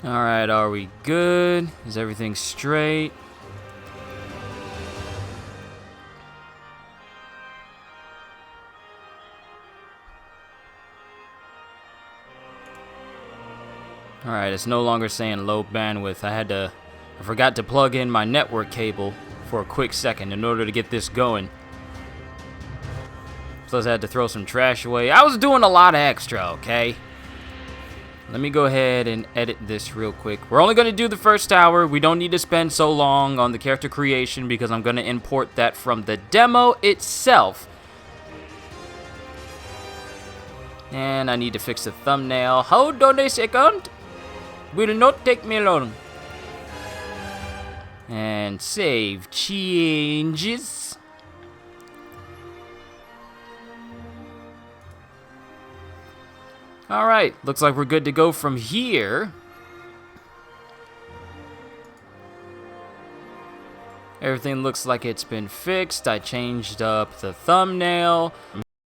Alright, are we good? Is everything straight? Alright, it's no longer saying low bandwidth. I forgot to plug in my network cable for a quick second in order to get this going. Plus I had to throw some trash away. I was doing a lot of extra, okay? Let me go ahead and edit this real quick. We're only going to do the first hour. We don't need to spend so long on the character creation because I'm going to import that from the demo itself. And I need to fix the thumbnail. Hold on a second. Will not take me long. And save changes. Alright, looks like we're good to go from here. Everything looks like it's been fixed. I changed up the thumbnail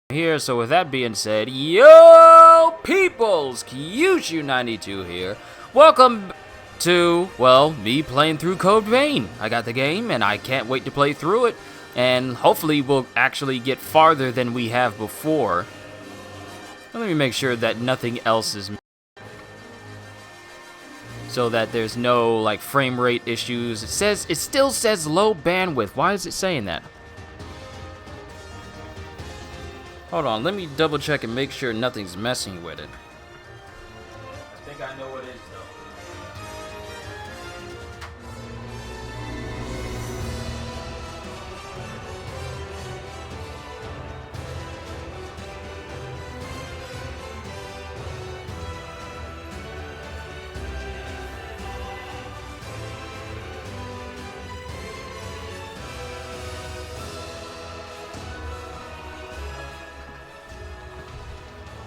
here. So with that being said, yo peoples, Kyushu92 here. Welcome to, well, me playing through Code Vein. I got the game and I can't wait to play through it. And hopefully we'll actually get farther than we have before. Let me make sure that nothing else is so that there's no like frame rate issues. It still says low bandwidth. Why is it saying that? Hold on, let me double check and make sure nothing's messing with it. I think I know what it is though.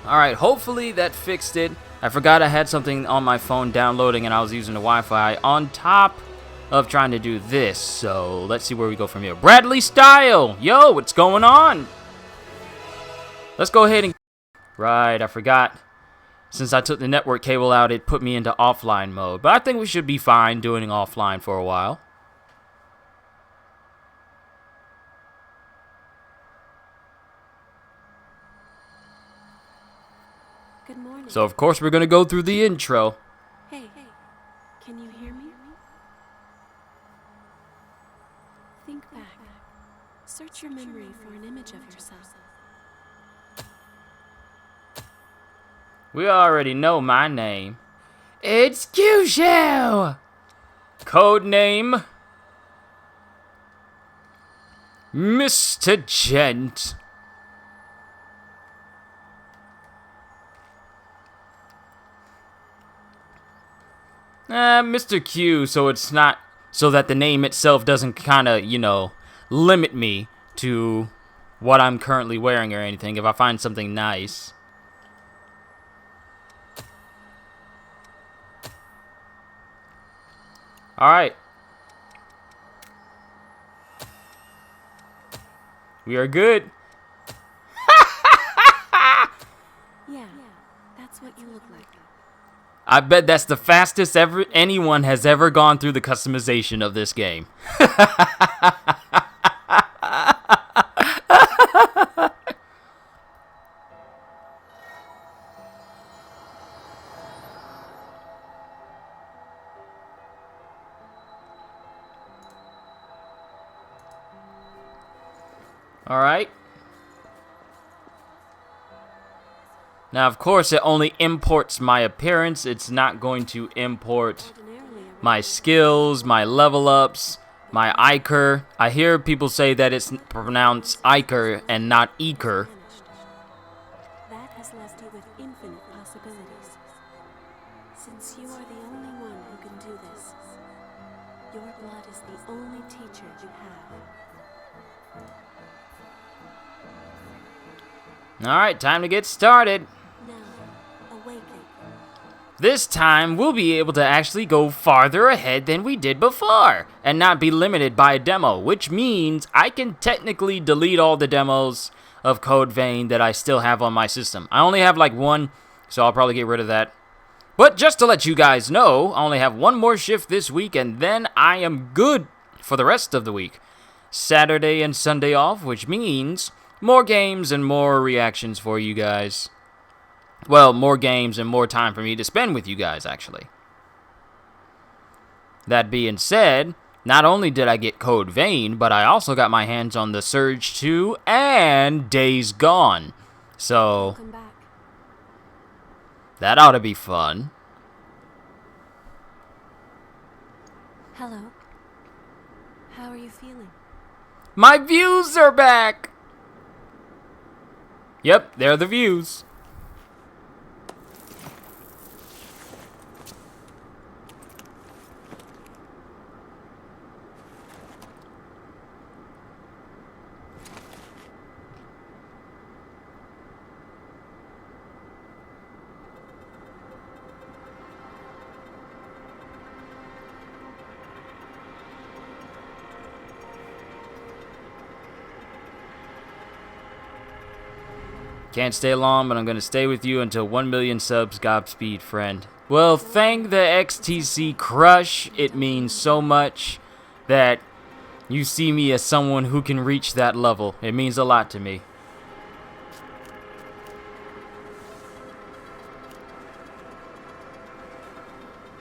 Alright, hopefully that fixed it. I forgot I had something on my phone downloading and I was using the Wi-Fi on top of trying to do this. So let's see where we go from here. Bradley Style! Yo, what's going on? Let's go ahead and... Right, I forgot. Since I took the network cable out, it put me into offline mode. But I think we should be fine doing offline for a while. Good morning. So of course we're gonna go through the intro. Hey, can you hear me? Think back. Search your memory for an image of yourself. We already know my name. It's Kyushu! Code name... Mr. Gent. Mr. Q, so it's not... So that the name itself doesn't kind of, you know, limit me to what I'm currently wearing or anything if I find something nice. Alright. We are good. Yeah, that's what you look like. I bet that's the fastest anyone has ever gone through the customization of this game. All right. Now, of course, it only imports my appearance. It's not going to import my skills, my level ups, my Iker. I hear people say that it's pronounced Iker and not Eker. That has left you with infinite possibilities. Since you are the only one who can do this, your blood is the only teacher you have. All right, time to get started. Now, awaken. This time, we'll be able to actually go farther ahead than we did before, and not be limited by a demo, which means I can technically delete all the demos of Code Vein that I still have on my system. I only have like one, so I'll probably get rid of that But just to let you guys know, I only have one more shift this week, and then I am good for the rest of the week. Saturday and Sunday off, which means more games and more reactions for you guys. Well, more games and more time for me to spend with you guys, actually. That being said, not only did I get Code Vein, but I also got my hands on The Surge 2 and Days Gone. So, Welcome back. that ought to be fun. Hello. How are you feeling? My views are back! Yep, there are the views. Can't stay long, but I'm going to stay with you until 1 million subs. Godspeed, friend. Well, thank the XTC Crush. It means so much that you see me as someone who can reach that level. It means a lot to me.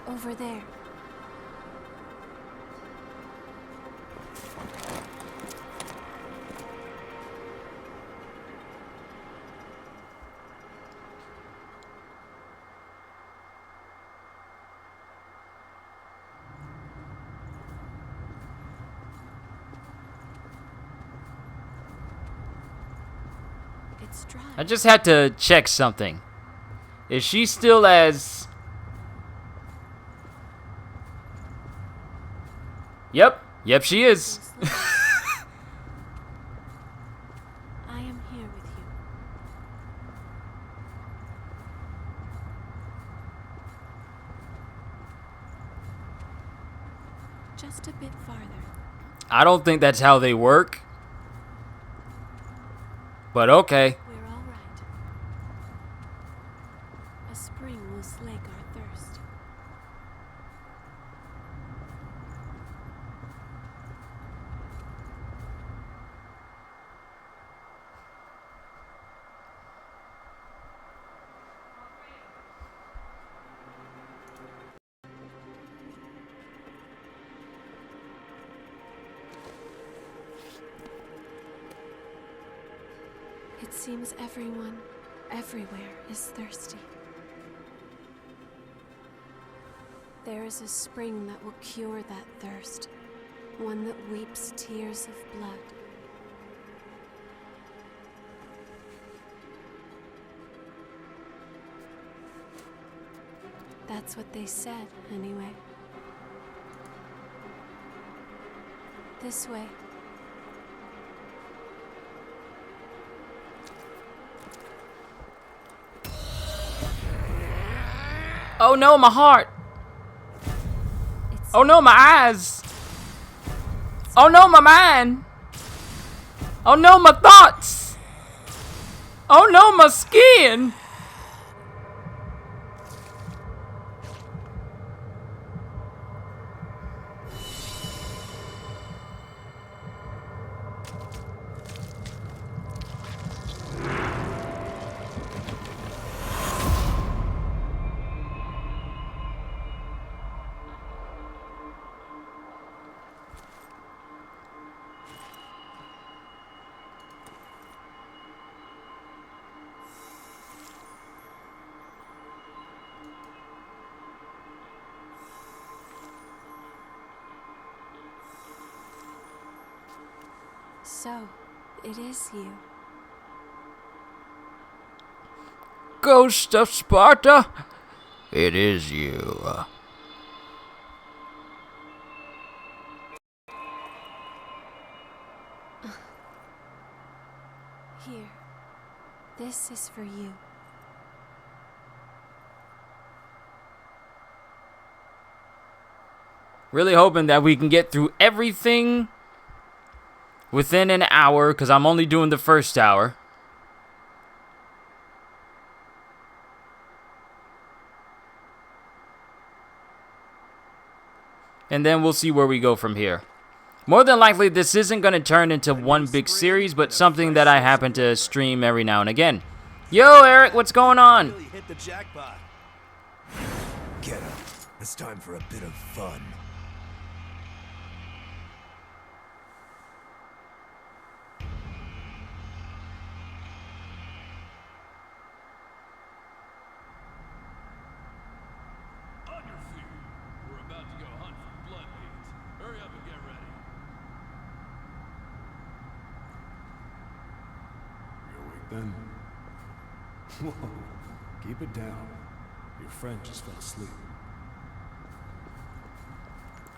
Over there. It's dry. I just had to check something. Is she still as... Yep, she is. I am here with you. Just a bit farther. I don't think that's how they work. But okay. We're all right. A spring will slake our thirst. It seems everyone, everywhere, is thirsty. There is a spring that will cure that thirst, one that weeps tears of blood. That's what they said, anyway. This way. Oh no, my heart. It's Oh no, my eyes. Oh no, my mind. Oh no, my thoughts. Oh no, my skin. so. It is you. Ghost of Sparta? It is you. Here. This is for you. Really hoping that we can get through everything within an hour, because I'm only doing the first hour. and then we'll see where we go from here. More than likely, this isn't going to turn into one big series, but something that I happen to stream every now and again. Yo, Eric, what's going on? Hit the jackpot. Get up. It's time for a bit of fun. On your feet. We're about to go hunt for blood beads. Hurry up and get ready. You awake then? Whoa, keep it down. Your friend just fell asleep.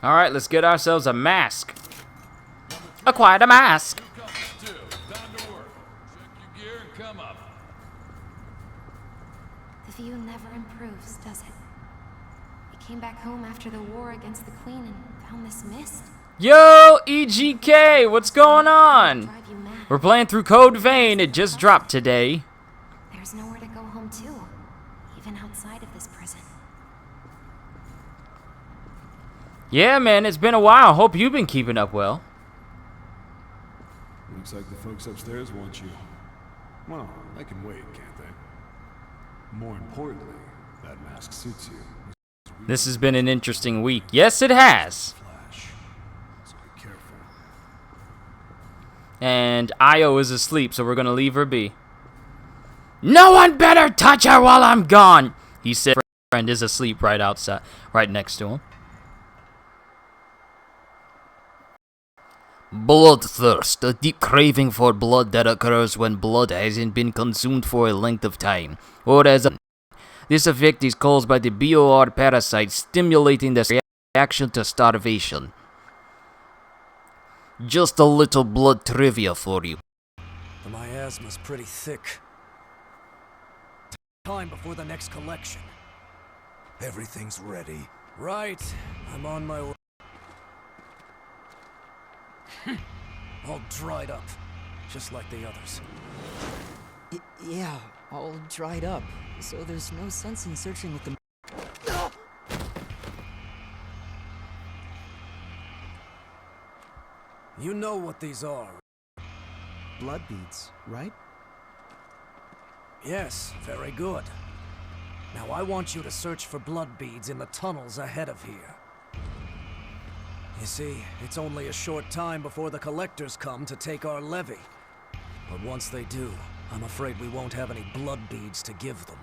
Alright, let's get ourselves a mask. Acquired a mask. Come on, two. Time to work. Check your gear and come up. The view never improves, does it? We came back home after the war against the Queen and found this mist. Yo, EGK, what's going on? Drive you mad. We're playing through Code Vein. It just dropped today. There's nowhere to go home to, even outside of this prison. Yeah, man, it's been a while. Hope you've been keeping up well. Looks like the folks upstairs want you. Well, they can wait, can't they? More importantly, that mask suits you. This has been an interesting week. Yes, it has. Flash. So be careful. And Io is asleep, so we're gonna leave her be. No one better touch her while I'm gone, he said. Friend is asleep right outside, right next to him. Bloodthirst, a deep craving for blood that occurs when blood hasn't been consumed for a length of time, or as a... This effect is caused by the BOR parasite stimulating the reaction to starvation. Just a little blood trivia for you. The miasma's pretty thick. Time before the next collection. Everything's ready. Right. I'm on my way. All dried up. Just like the others. Yeah, all dried up. So there's no sense in searching with them. You know what these are. Blood beads, right? Yes, very good. Now I want you to search for blood beads in the tunnels ahead of here. You see, it's only a short time before the collectors come to take our levy. But once they do, I'm afraid we won't have any blood beads to give them.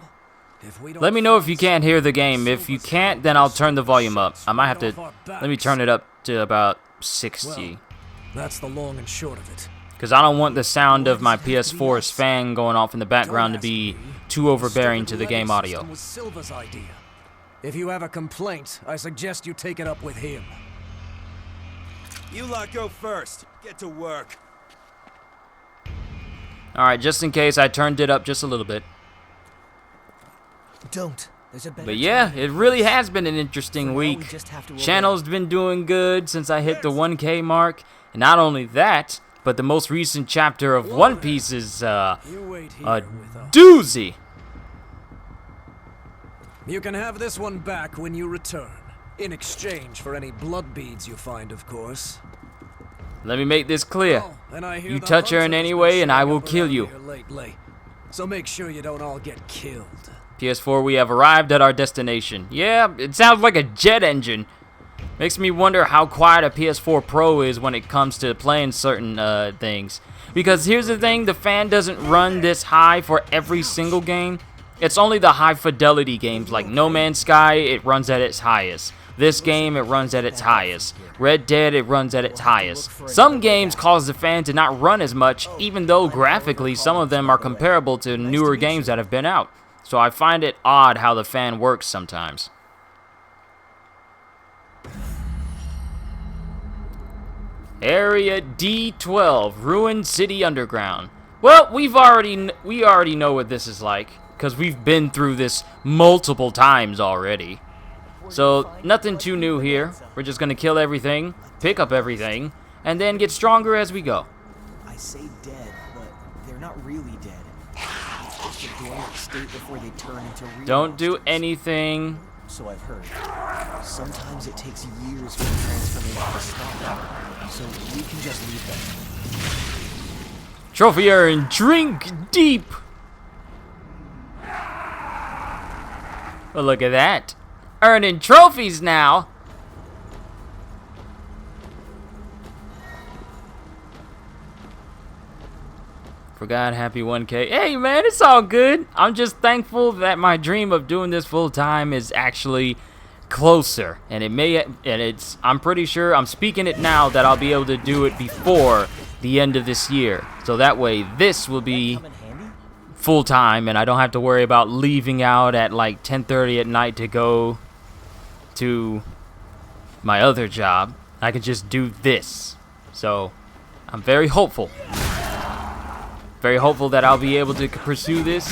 If we don't Let me know if you can't hear the game. If you can't, then I'll turn the volume up. I might have to... Let me turn it up to about 60. Well, that's the long and short of it. Because I don't want the sound of my PS4's fan going off in the background to be too overbearing to the game audio. Was Silva's idea. If you have a complaint, I suggest you take it up with him. You lot go first. Get to work. Alright, just in case, I turned it up just a little bit. Don't. There's a better But yeah, time. it really has been an interesting For now, we week. just have to obey. Channel's been doing good since I hit the 1K mark. And not only that, but the most recent chapter of One Piece is You wait here a with us. doozy. You can have this one back when you return. In exchange for any blood beads you find, of course. Let me make this clear. Oh, and I hear You the touch her in Hunter's any been way and I showing will up kill around you. here lately. So make sure you don't all get killed. PS4, we have arrived at our destination. Yeah, it sounds like a jet engine. Makes me wonder how quiet a PS4 Pro is when it comes to playing certain things. Because here's the thing, the fan doesn't run this high for every single game. It's only the high fidelity games like No Man's Sky, it runs at its highest. This game, it runs at its highest. Red Dead, it runs at its highest. Some games cause the fan to not run as much, even though graphically some of them are comparable to newer games that have been out. So I find it odd how the fan works sometimes. Area D12, Ruined City Underground. Well, we already know what this is like, because we've been through this multiple times already. So, nothing too new here. We're just gonna kill everything, pick up everything, and then get stronger as we go. I say dead, but they're not really dead. It's just a dormant state before they turn into real Don't do monsters. anything. So I've heard. Sometimes it takes years for the transformation to stop, so we can just leave them. Trophy earned. Drink deep. Well, look at that. Earning trophies now. Forgot happy 1K. Hey man, it's all good. I'm just thankful that my dream of doing this full time is actually closer, and I'm pretty sure I'm speaking it now that I'll be able to do it before the end of this year. So that way this will be full time and I don't have to worry about leaving out at like 10:30 at night to go to my other job. I can just do this. So I'm very hopeful. Very hopeful that I'll be able to pursue this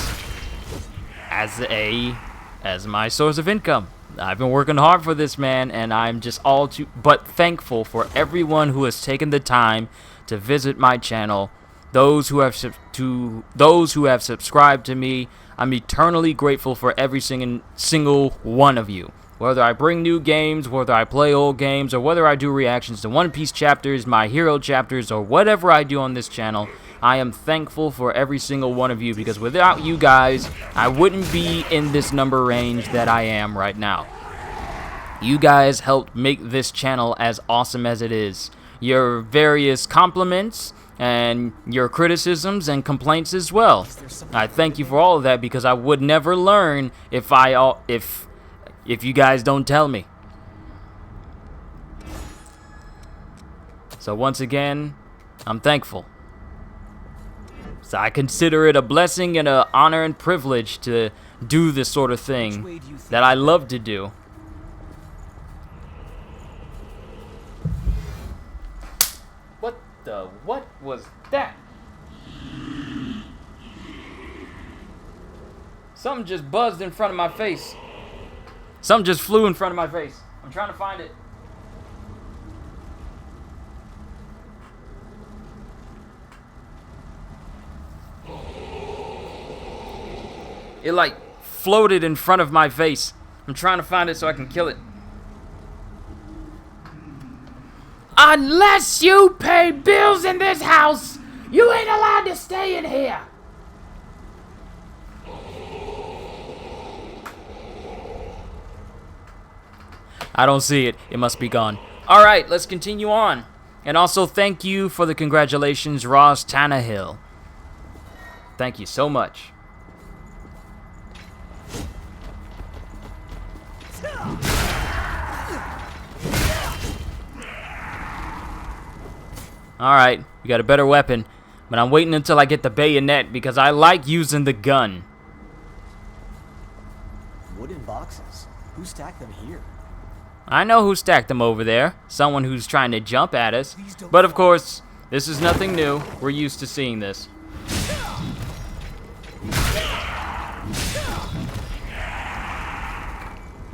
as my source of income. I've been working hard for this, man, and I'm just all too but thankful for everyone who has taken the time to visit my channel. Those who have subscribed to me, I'm eternally grateful for every single one of you. Whether I bring new games, whether I play old games, or whether I do reactions to One Piece chapters, My Hero chapters, or whatever I do on this channel, I am thankful for every single one of you, because without you guys, I wouldn't be in this number range that I am right now. You guys helped make this channel as awesome as it is. Your various compliments and your criticisms and complaints as well. I thank you for all of that, because I would never learn if you guys don't tell me. So once again, I'm thankful. So I consider it a blessing and an honor and privilege to do this sort of thing that I love to do. What was that? Something just buzzed in front of my face. Something just flew in front of my face. I'm trying to find it. It like floated in front of my face. I'm trying to find it so I can kill it. Unless you pay bills in this house, you ain't allowed to stay in here. I don't see it. It must be gone. All right, let's continue on. And also thank you for the congratulations, Ross Tannehill. Thank you so much. Alright, we got a better weapon, but I'm waiting until I get the bayonet because I like using the gun. Wooden boxes. Who stacked them here? I know who stacked them over there. Someone who's trying to jump at us. But of course, this is nothing new. We're used to seeing this.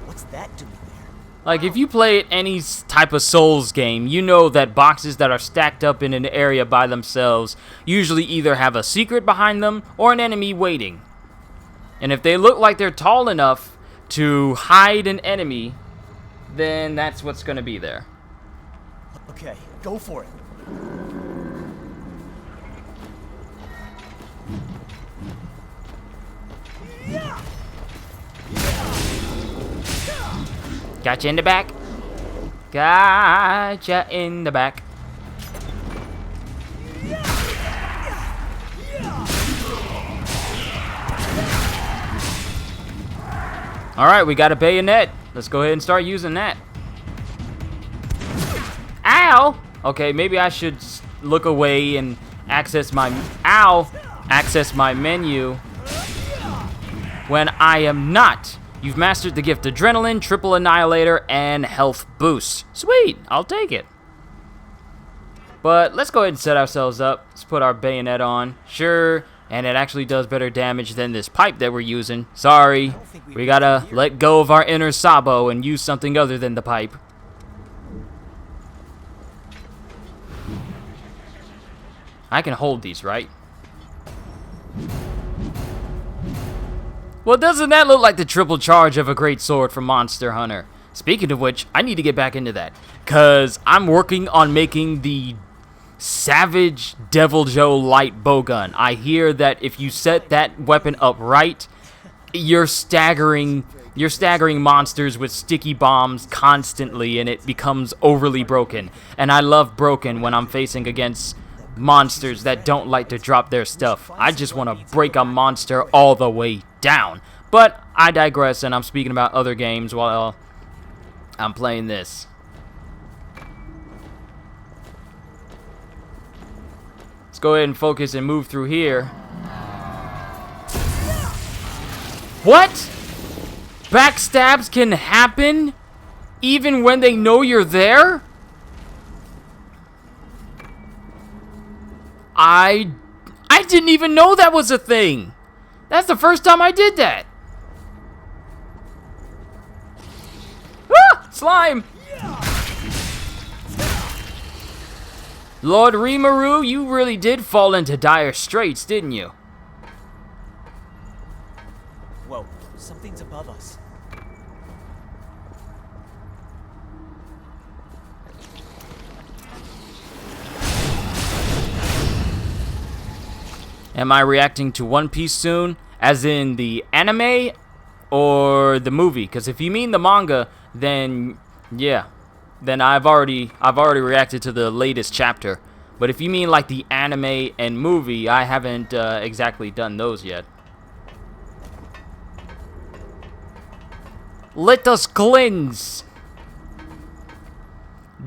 What's that doing there? Like, if you play any type of Souls game, you know that boxes that are stacked up in an area by themselves usually either have a secret behind them or an enemy waiting. And if they look like they're tall enough to hide an enemy, then that's what's going to be there. Okay, go for it. Gotcha in the back. Gotcha in the back. Alright, we got a bayonet. Let's go ahead and start using that. Ow! Okay, maybe I should look away and access my... Ow! Access my menu when I am not. You've mastered the gift Adrenaline, Triple Annihilator, and Health Boost. Sweet, I'll take it. But let's go ahead and set ourselves up. Let's put our bayonet on. Sure, and it actually does better damage than this pipe that we're using. Sorry, we gotta let go of our inner Sabo and use something other than the pipe. I can hold these, right? Well, doesn't that look like the triple charge of a great sword from Monster Hunter? Speaking of which, I need to get back into that, because I'm working on making the Savage Devil Joe light bowgun. I hear that if you set that weapon up right, you're staggering monsters with sticky bombs constantly, and it becomes overly broken. And I love broken when I'm facing against monsters that don't like to drop their stuff. I just want to break a monster all the way down. But I digress, and I'm speaking about other games while I'm playing this. Let's go ahead and focus and move through here. What? Backstabs can happen even when they know you're there? I didn't even know that was a thing. That's the first time I did that. Ah! Slime! Lord Rimuru, you really did fall into dire straits, didn't you? Whoa, something's above us. Am I reacting to One Piece soon? As in the anime or the movie? Because if you mean the manga, then yeah. Then I've already reacted to the latest chapter. But if you mean like the anime and movie, I haven't exactly done those yet. Let us cleanse.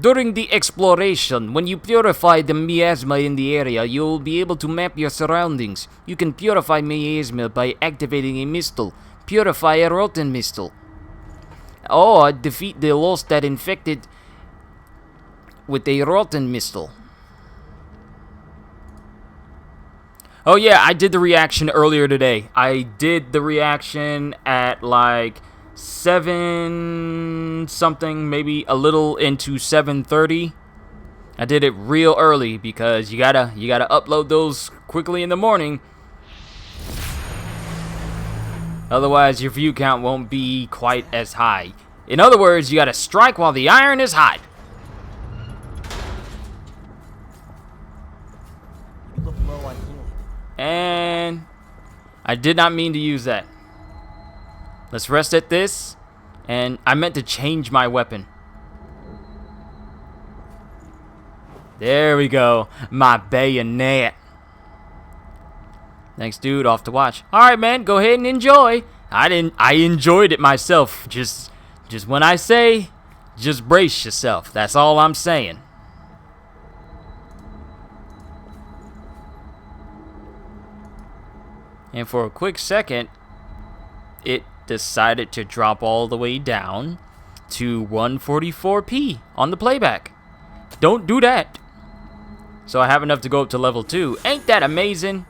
During the exploration, when you purify the miasma in the area, you'll be able to map your surroundings. You can purify miasma by activating a mistle. Purify a rotten mistle. Or defeat the lost that infected with a rotten mistle. Oh yeah, I did the reaction earlier today. I did the reaction at like 7 something, maybe a little into 7:30. I did it real early because you gotta upload those quickly in the morning. Otherwise your view count won't be quite as high. In other words, you gotta strike while the iron is hot. You look low on healing. And I did not mean to use that. Let's rest at this. And I meant to change my weapon. There we go. My bayonet. Thanks, dude. Off to watch. Alright, man. Go ahead and enjoy. I enjoyed it myself. Just when I say, just brace yourself. That's all I'm saying. And for a quick second, it decided to drop all the way down to 144p on the playback. Don't do that. So I have enough to go up to level 2. Ain't that amazing?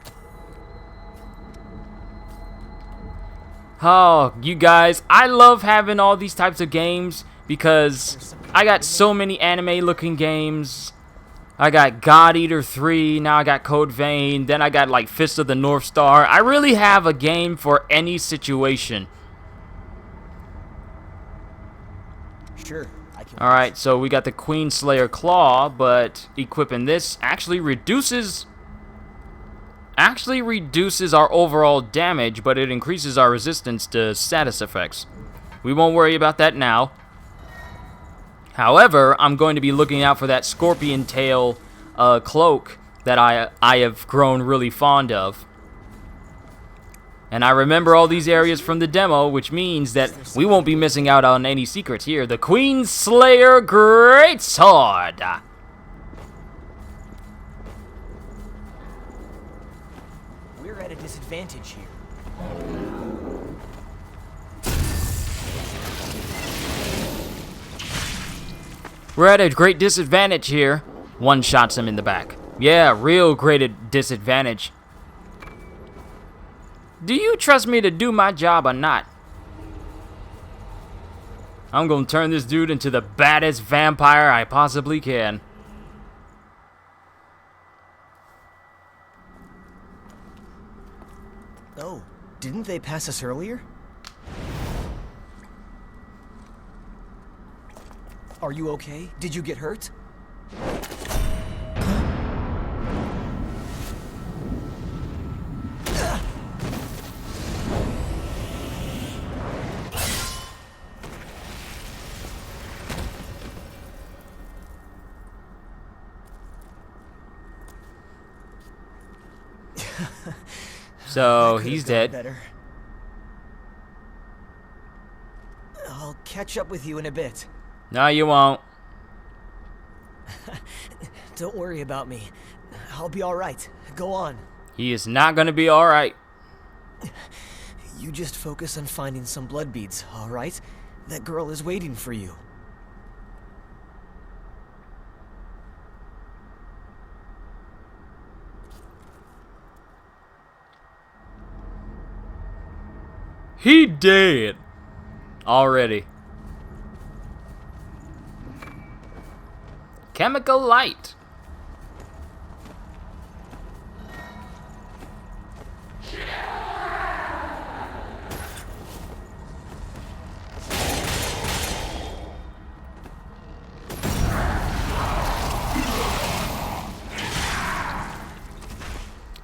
Oh, you guys, I love having all these types of games because I got so many anime-looking games. I got God Eater 3, now I got Code Vein, then I got like Fist of the North Star. I really have a game for any situation. Sure, I can. Alright, so we got the Queen Slayer Claw, but equipping this actually reduces our overall damage, but it increases our resistance to status effects. We won't worry about that now. However, I'm going to be looking out for that scorpion tail cloak that I have grown really fond of. And I remember all these areas from the demo, which means that we won't be missing out on any secrets here. The Queen Slayer Greatsword! We're at a disadvantage here. We're at a great disadvantage here. One shots him in the back. Yeah, real great disadvantage. Do you trust me to do my job or not? I'm gonna turn this dude into the baddest vampire I possibly can. Oh, didn't they pass us earlier? Are you okay? Did you get hurt? So he's dead. Better. I'll catch up with you in a bit. No, you won't. Don't worry about me. I'll be all right. Go on. He is not gonna be all right. You just focus on finding some blood beads, all right? That girl is waiting for you. He dead already. Chemical light.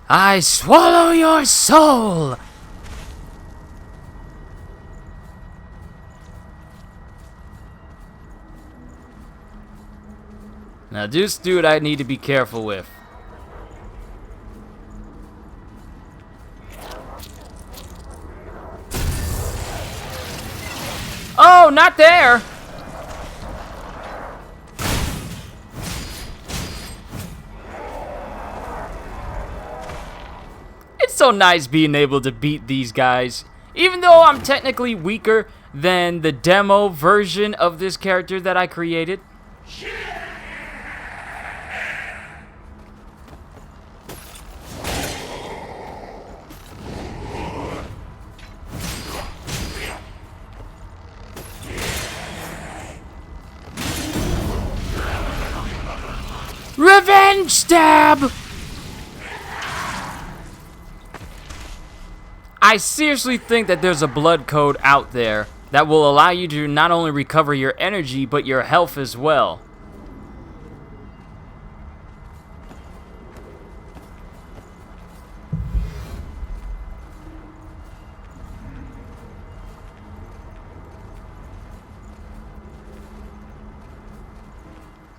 I swallow your soul. Now this dude I need to be careful with. Oh, not there! It's so nice being able to beat these guys. Even though I'm technically weaker than the demo version of this character that I created. Revenge stab! I seriously think that there's a blood code out there that will allow you to not only recover your energy, but your health as well.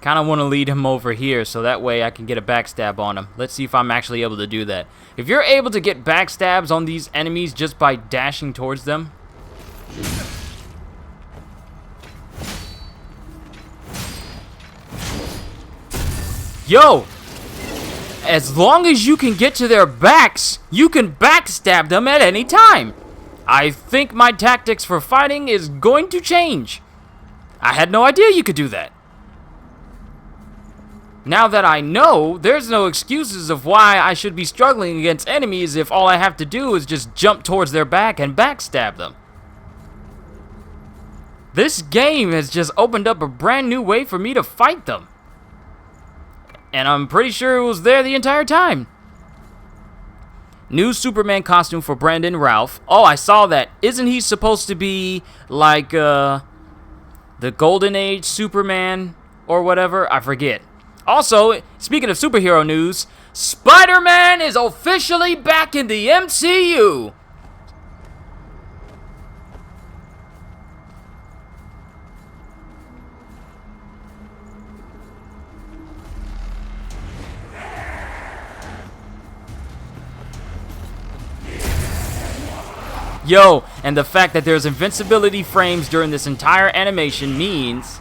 Kind of want to lead him over here so that way I can get a backstab on him. Let's see if I'm actually able to do that. If you're able to get backstabs on these enemies just by dashing towards them. Yo! As long as you can get to their backs, you can backstab them at any time. I think my tactics for fighting is going to change. I had no idea you could do that. Now that I know, there's no excuses of why I should be struggling against enemies if all I have to do is just jump towards their back and backstab them. This game has just opened up a brand new way for me to fight them. And I'm pretty sure it was there the entire time. New Superman costume for Brandon Routh. Oh, I saw that. Isn't he supposed to be like the Golden Age Superman or whatever? I forget. Also, speaking of superhero news, Spider-Man is officially back in the MCU. Yo, and the fact that there's invincibility frames during this entire animation means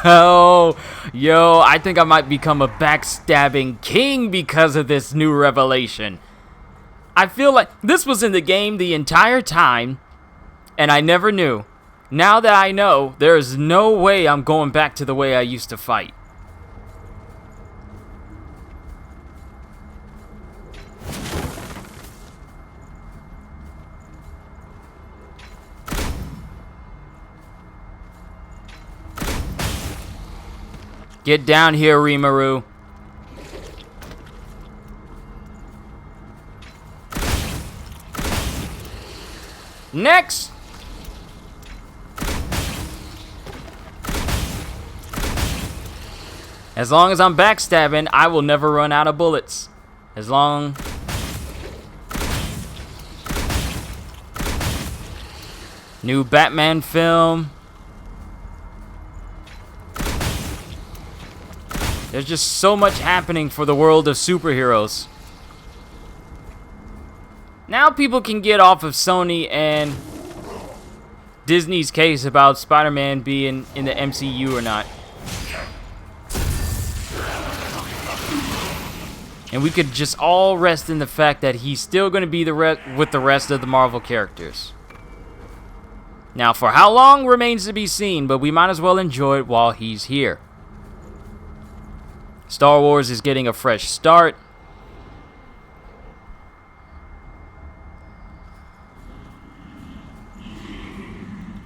oh, yo, I think I might become a backstabbing king because of this new revelation. I feel like this was in the game the entire time, and I never knew. Now that I know, there is no way I'm going back to the way I used to fight. Get down here, Rimuru. Next! As long as I'm backstabbing, I will never run out of bullets. As long... New Batman film. There's just so much happening for the world of superheroes. Now people can get off of Sony and Disney's case about Spider-Man being in the MCU or not. And we could just all rest in the fact that he's still going to be with the rest of the Marvel characters. Now, for how long remains to be seen, but we might as well enjoy it while he's here. Star Wars is getting a fresh start.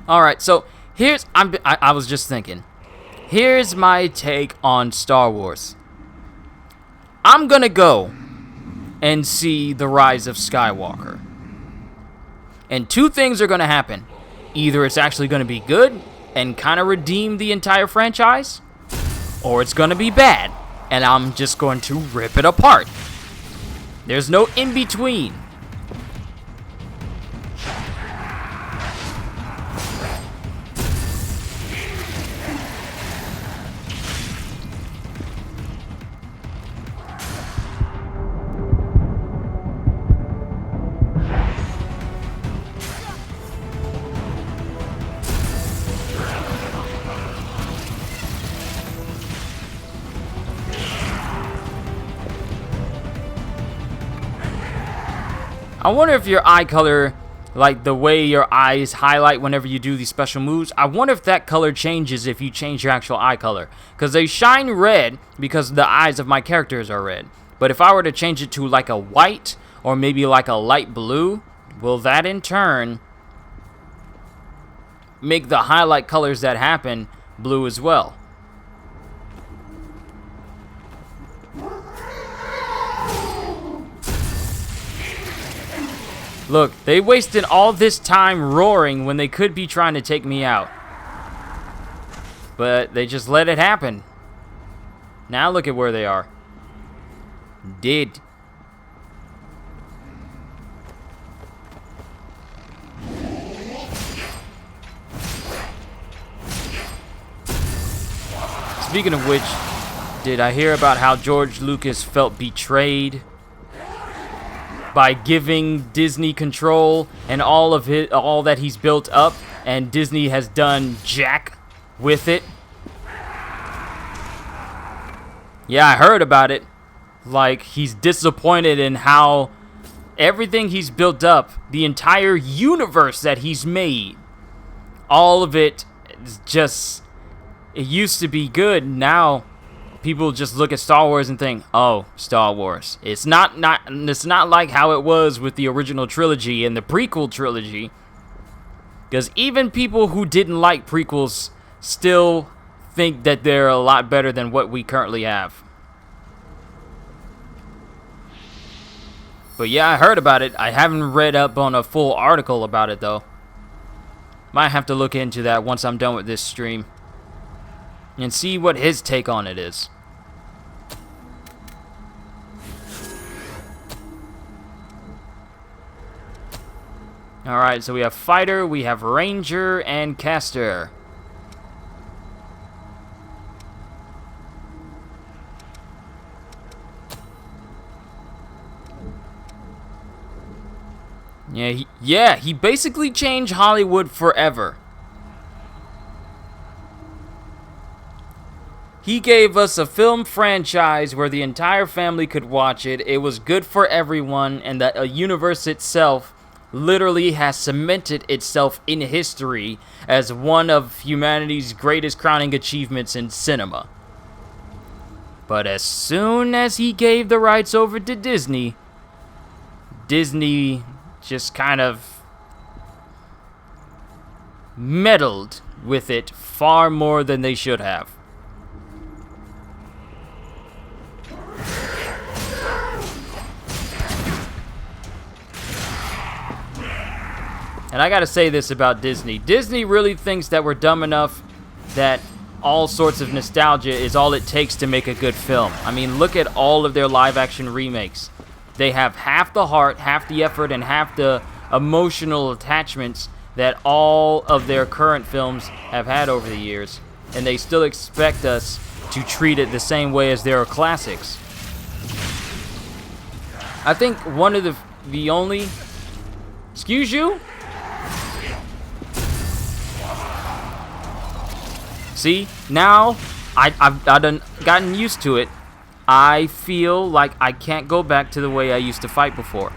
Alright, so here's... I was just thinking. Here's my take on Star Wars. I'm gonna go and see The Rise of Skywalker. And two things are gonna happen. Either it's actually gonna be good and kind of redeem the entire franchise, or it's gonna be bad, and I'm just going to rip it apart. There's no in-between. I wonder if your eye color, like the way your eyes highlight whenever you do these special moves, I wonder if that color changes if you change your actual eye color. Because they shine red because the eyes of my characters are red. But if I were to change it to like a white or maybe like a light blue, will that in turn make the highlight colors that happen blue as well? Look, they wasted all this time roaring when they could be trying to take me out. But they just let it happen. Now look at where they are. Dead. Speaking of which, did I hear about how George Lucas felt betrayed by giving Disney control and all that he's built up, and Disney has done jack with it? Yeah, I heard about it. Like, he's disappointed in how everything he's built up, the entire universe that he's made, all of it is just, it used to be good. Now people just look at Star Wars and think, oh, Star Wars. It's not like how it was with the original trilogy and the prequel trilogy. Because even people who didn't like prequels still think that they're a lot better than what we currently have. But yeah, I heard about it. I haven't read up on a full article about it, though. Might have to look into that once I'm done with this stream and see what his take on it is. Alright, so we have Fighter, we have Ranger, and Caster. Yeah, he basically changed Hollywood forever. He gave us a film franchise where the entire family could watch it. It was good for everyone, and that a universe itself literally has cemented itself in history as one of humanity's greatest crowning achievements in cinema. But as soon as he gave the rights over to Disney, Disney just kind of meddled with it far more than they should have. And I gotta say this about Disney. Disney really thinks that we're dumb enough that all sorts of nostalgia is all it takes to make a good film. I mean, look at all of their live-action remakes. They have half the heart, half the effort, and half the emotional attachments that all of their current films have had over the years. And they still expect us to treat it the same way as their classics. I think one of the only... Excuse you? See, now I've done gotten used to it. I feel like I can't go back to the way I used to fight before.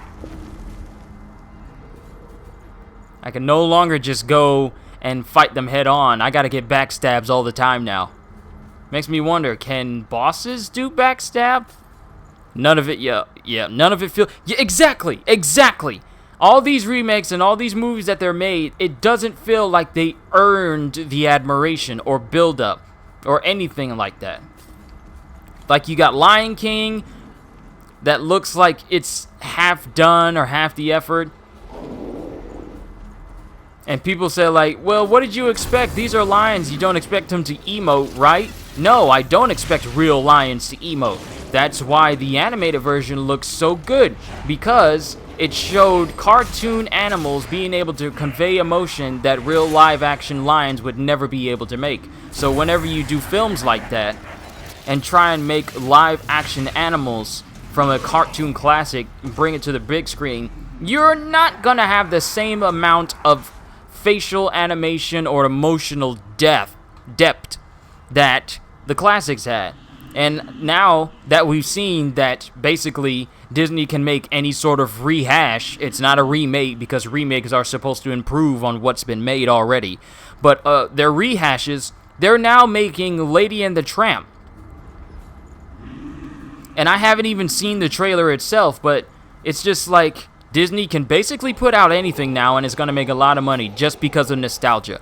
I can no longer just go and fight them head on. I gotta get backstabs all the time now. Makes me wonder, can bosses do backstab? None of it, yeah, none of it yeah, exactly. All these remakes and all these movies that they're made, it doesn't feel like they earned the admiration or build-up or anything like that. Like, you got Lion King that looks like it's half done or half the effort. And people say, like, well, what did you expect? These are lions. You don't expect them to emote, right? No, I don't expect real lions to emote. That's why the animated version looks so good, because it showed cartoon animals being able to convey emotion that real live-action lions would never be able to make. So whenever you do films like that and try and make live-action animals from a cartoon classic and bring it to the big screen, you're not gonna have the same amount of facial animation or emotional depth that the classics had. And now that we've seen that basically Disney can make any sort of rehash, it's not a remake because remakes are supposed to improve on what's been made already. But their rehashes, they're now making Lady and the Tramp. And I haven't even seen the trailer itself, but it's just like Disney can basically put out anything now and it's going to make a lot of money just because of nostalgia.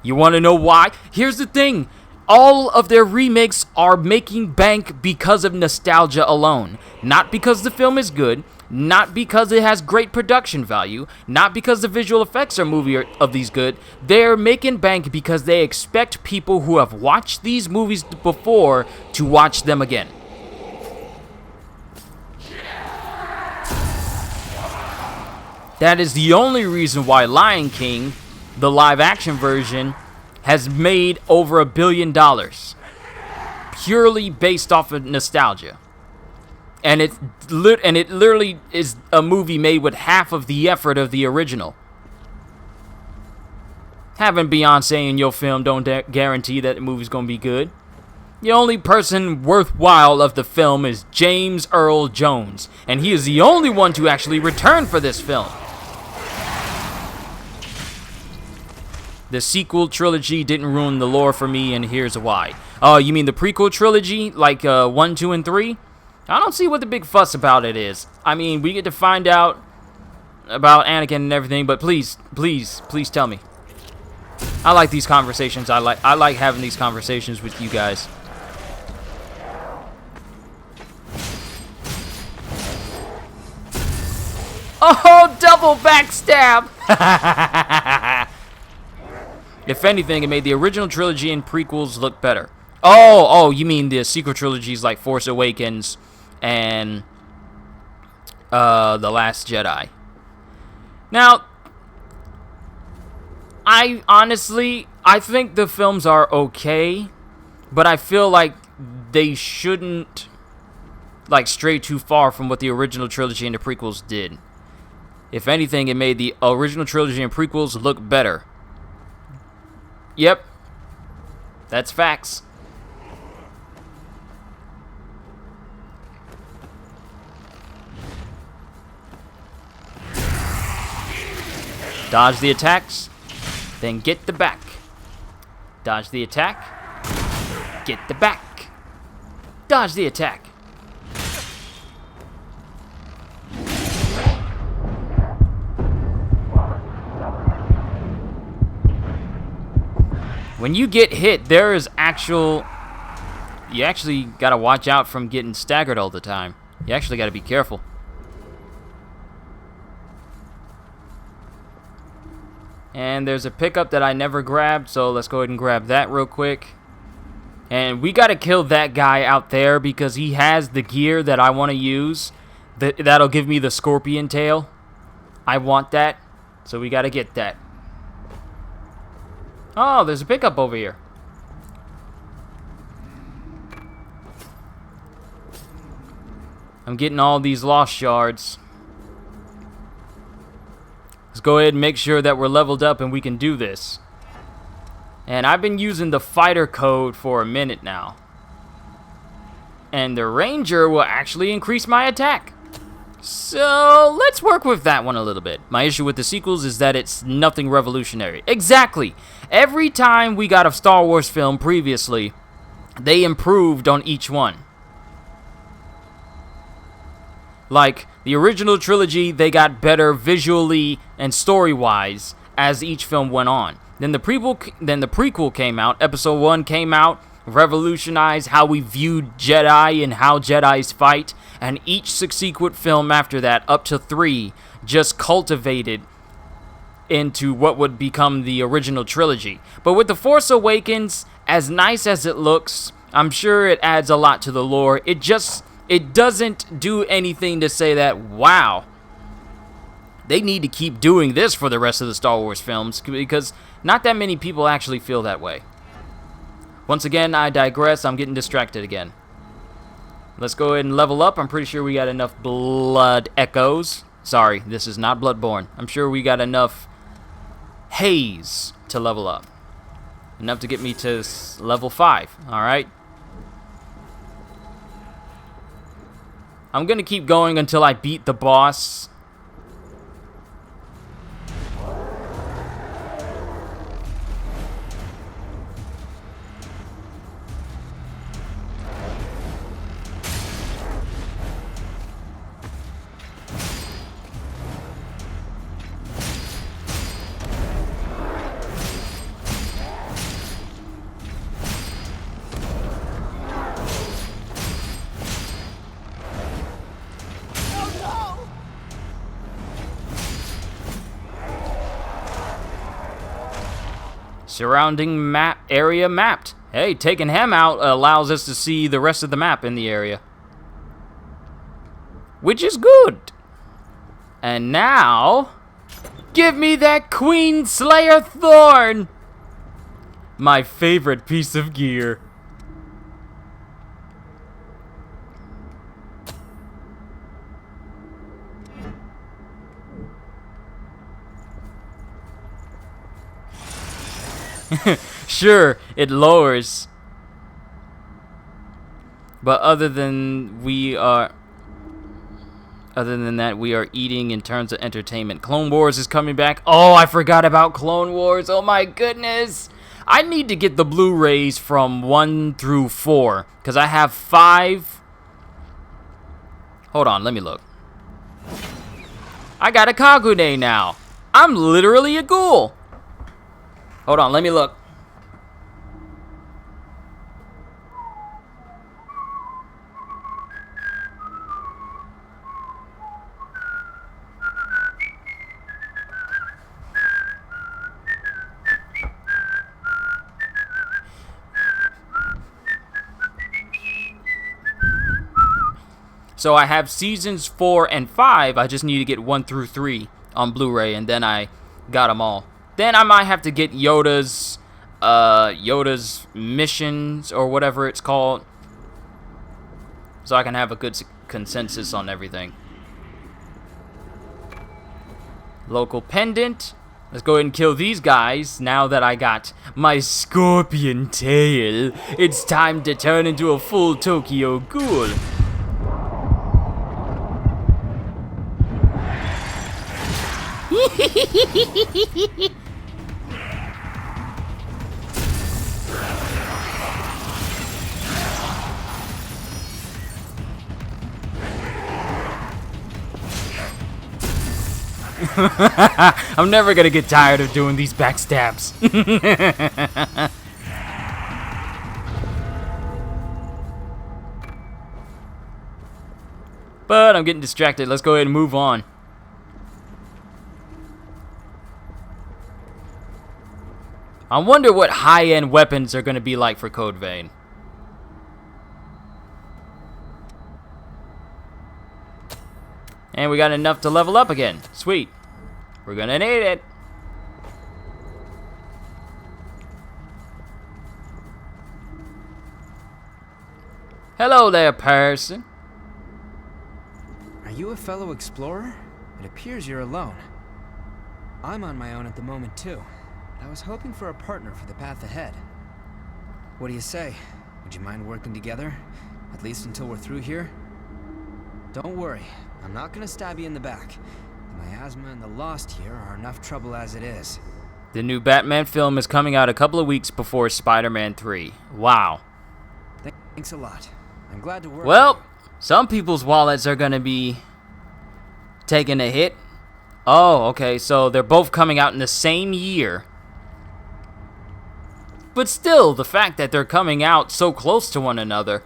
You want to know why? Here's the thing. All of their remakes are making bank because of nostalgia alone. Not because the film is good, not because it has great production value, not because the visual effects of these good. They're making bank because they expect people who have watched these movies before to watch them again. That is the only reason why Lion King, the live-action version, has made over $1 billion, purely based off of nostalgia. And it literally is a movie made with half of the effort of the original. Having Beyonce in your film don't guarantee that the movie's gonna be good. The only person worthwhile of the film is James Earl Jones, and he is the only one to actually return for this film. The sequel trilogy didn't ruin the lore for me, and here's why. Oh, you mean the prequel trilogy, like 1, 2, and 3? I don't see what the big fuss about it is. I mean, we get to find out about Anakin and everything, but please tell me. I like these conversations. I like having these conversations with you guys. Oh, double backstab! If anything, it made the original trilogy and prequels look better. Oh, you mean the sequel trilogies like Force Awakens and The Last Jedi. Now, I think the films are okay, but I feel like they shouldn't like stray too far from what the original trilogy and the prequels did. If anything, it made the original trilogy and prequels look better. Yep. That's facts. Dodge the attacks, then get the back. Dodge the attack, get the back. Dodge the attack. When you get hit, there is you actually gotta watch out from getting staggered all the time. You actually gotta be careful. And there's a pickup that I never grabbed, so let's go ahead and grab that real quick. And we gotta kill that guy out there because he has the gear that I want to use. That'll give me the scorpion tail. I want that, so we gotta get that. Oh, there's a pickup over here. I'm getting all these lost shards. Let's go ahead and make sure that we're leveled up and we can do this. And I've been using the fighter code for a minute now. And the ranger will actually increase my attack. So let's work with that one a little bit. My issue with the sequels is that it's nothing revolutionary. Exactly. Every time we got a Star Wars film previously, they improved on each one. Like the original trilogy, they got better visually and story-wise as each film went on. Then the prequel came out. Episode 1 came out, revolutionized how we viewed Jedi and how Jedis fight. And each subsequent film after that, up to 3, just cultivated into what would become the original trilogy. But with The Force Awakens, as nice as it looks, I'm sure it adds a lot to the lore. It doesn't do anything to say that, wow, they need to keep doing this for the rest of the Star Wars films, because not that many people actually feel that way. Once again, I digress. I'm getting distracted again. Let's go ahead and level up. I'm pretty sure we got enough blood echoes. Sorry, this is not Bloodborne. I'm sure we got enough haze to level up. Enough to get me to level 5, alright? I'm gonna keep going until I beat the boss. Surrounding map area mapped. Hey, taking him out allows us to see the rest of the map in the area, which is good. And now, give me that Queen Slayer Thorn, my favorite piece of gear. Sure, it lowers. But other than that, we are eating in terms of entertainment. Clone Wars is coming back. Oh, I forgot about Clone Wars. Oh my goodness. I need to get the Blu-rays from 1 through 4, because I have 5. Hold on, let me look. I got a Kagune now. I'm literally a ghoul. Hold on, let me look. So I have seasons 4 and 5. I just need to get 1 through 3 on Blu-ray, and then I got them all. Then I might have to get Yoda's missions or whatever it's called, so I can have a good consensus on everything. Local pendant. Let's go ahead and kill these guys now that I got my scorpion tail. It's time to turn into a full Tokyo Ghoul. I'm never gonna get tired of doing these backstabs. But I'm getting distracted. Let's go ahead and move on. I wonder what high-end weapons are going to be like for Code Vein. And we got enough to level up again. Sweet. We're gonna need it. Hello there, person. Are you a fellow explorer? It appears you're alone. I'm on my own at the moment too, but I was hoping for a partner for the path ahead. What do you say? Would you mind working together? At least until we're through here? Don't worry, I'm not gonna stab you in the back. The miasma and the Lost here are enough trouble as it is. The new Batman film is coming out a couple of weeks before Spider-Man 3. Wow. Thanks a lot. I'm glad to work. Well, some people's wallets are gonna be taking a hit. Oh, okay, so they're both coming out in the same year. But still, the fact that they're coming out so close to one another.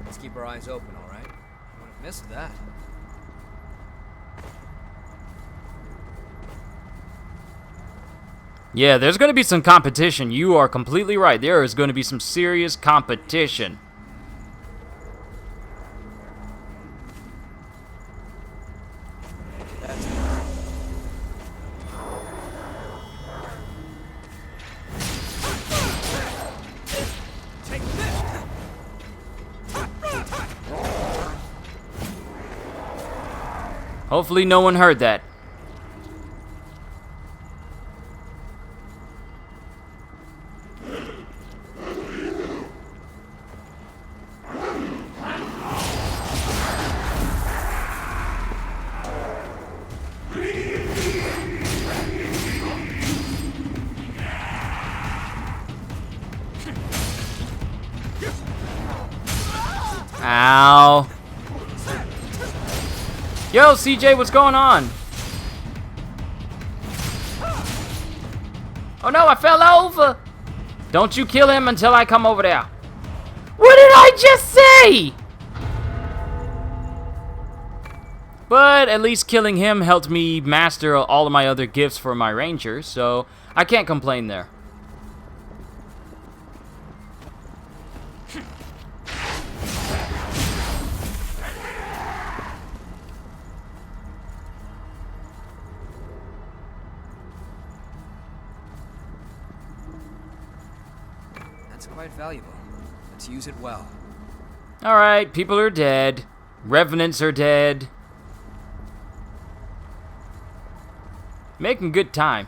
Let's keep our eyes open, all right? I would have missed that. Yeah, there's going to be some competition. You are completely right. There is going to be some serious competition. Hopefully no one heard that. Ow. Yo, CJ, what's going on? Oh no, I fell over. Don't you kill him until I come over there. What did I just say? But at least killing him helped me master all of my other gifts for my ranger, so I can't complain there. That's quite valuable. Let's use it well. Alright, people are dead. Revenants are dead. Making good time.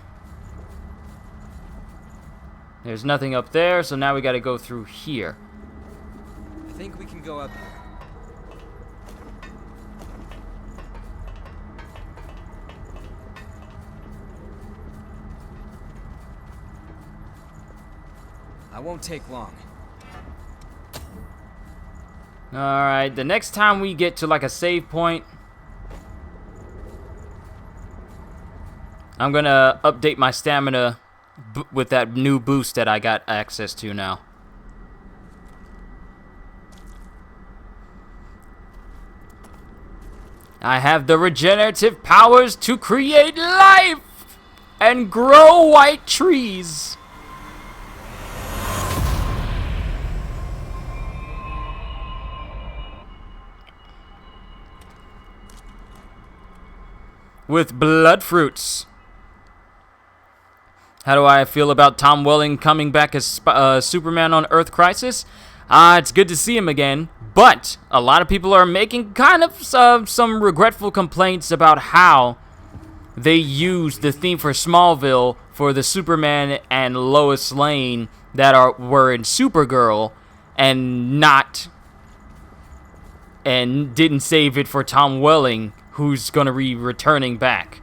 There's nothing up there, so now we gotta go through here. I think we can go up here. I won't take long. Alright, the next time we get to like a save point, I'm gonna update my stamina with that new boost that I got access to now. I have the regenerative powers to create life and grow white trees. With blood fruits. How do I feel about Tom Welling coming back as Superman on Earth Crisis? It's good to see him again, but a lot of people are making kind of some regretful complaints about how they used the theme for Smallville for the Superman and Lois Lane that were in Supergirl and didn't save it for Tom Welling, who's going to be returning back.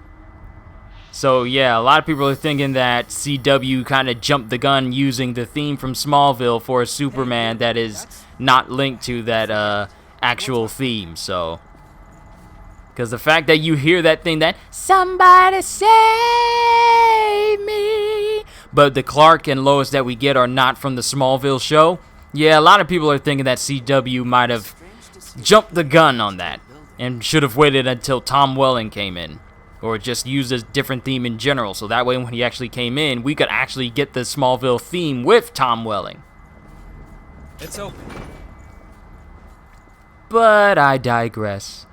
So yeah, a lot of people are thinking that CW kind of jumped the gun using the theme from Smallville for a Superman that is not linked to that actual theme. So, because the fact that you hear that thing that somebody save me, but the Clark and Lois that we get are not from the Smallville show. Yeah, a lot of people are thinking that CW might have jumped the gun on that and should have waited until Tom Welling came in. or just use a different theme in general, so that way when he actually came in, we could actually get the Smallville theme with Tom Welling. It's open. But I digress.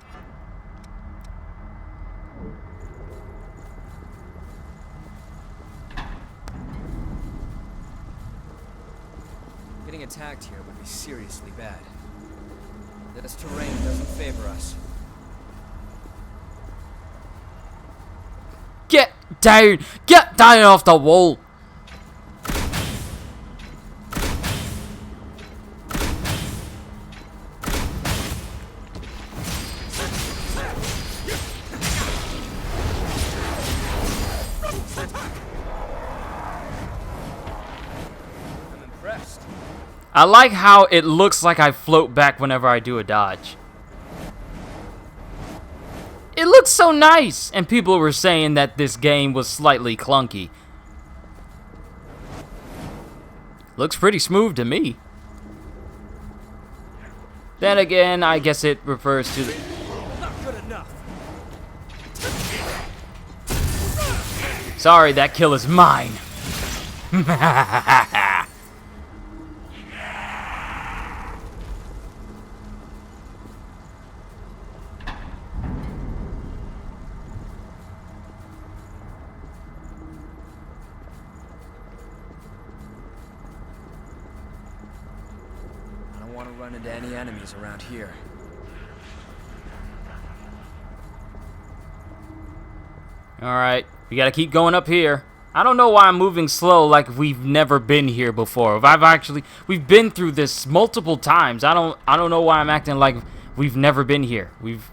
Getting attacked here would be seriously bad. This terrain doesn't favor us. Get down! Get down off the wall! I'm impressed. I like how it looks like I float back whenever I do a dodge. It looks so nice! And people were saying that this game was slightly clunky. Looks pretty smooth to me. Then again, I guess it refers to the... Not good enough. Sorry, that kill is mine. I don't want to run into any enemies around here. Alright, we gotta keep going up here. I don't know why I'm moving slow like we've never been here before. We've been through this multiple times. I don't know why I'm acting like we've never been here. We've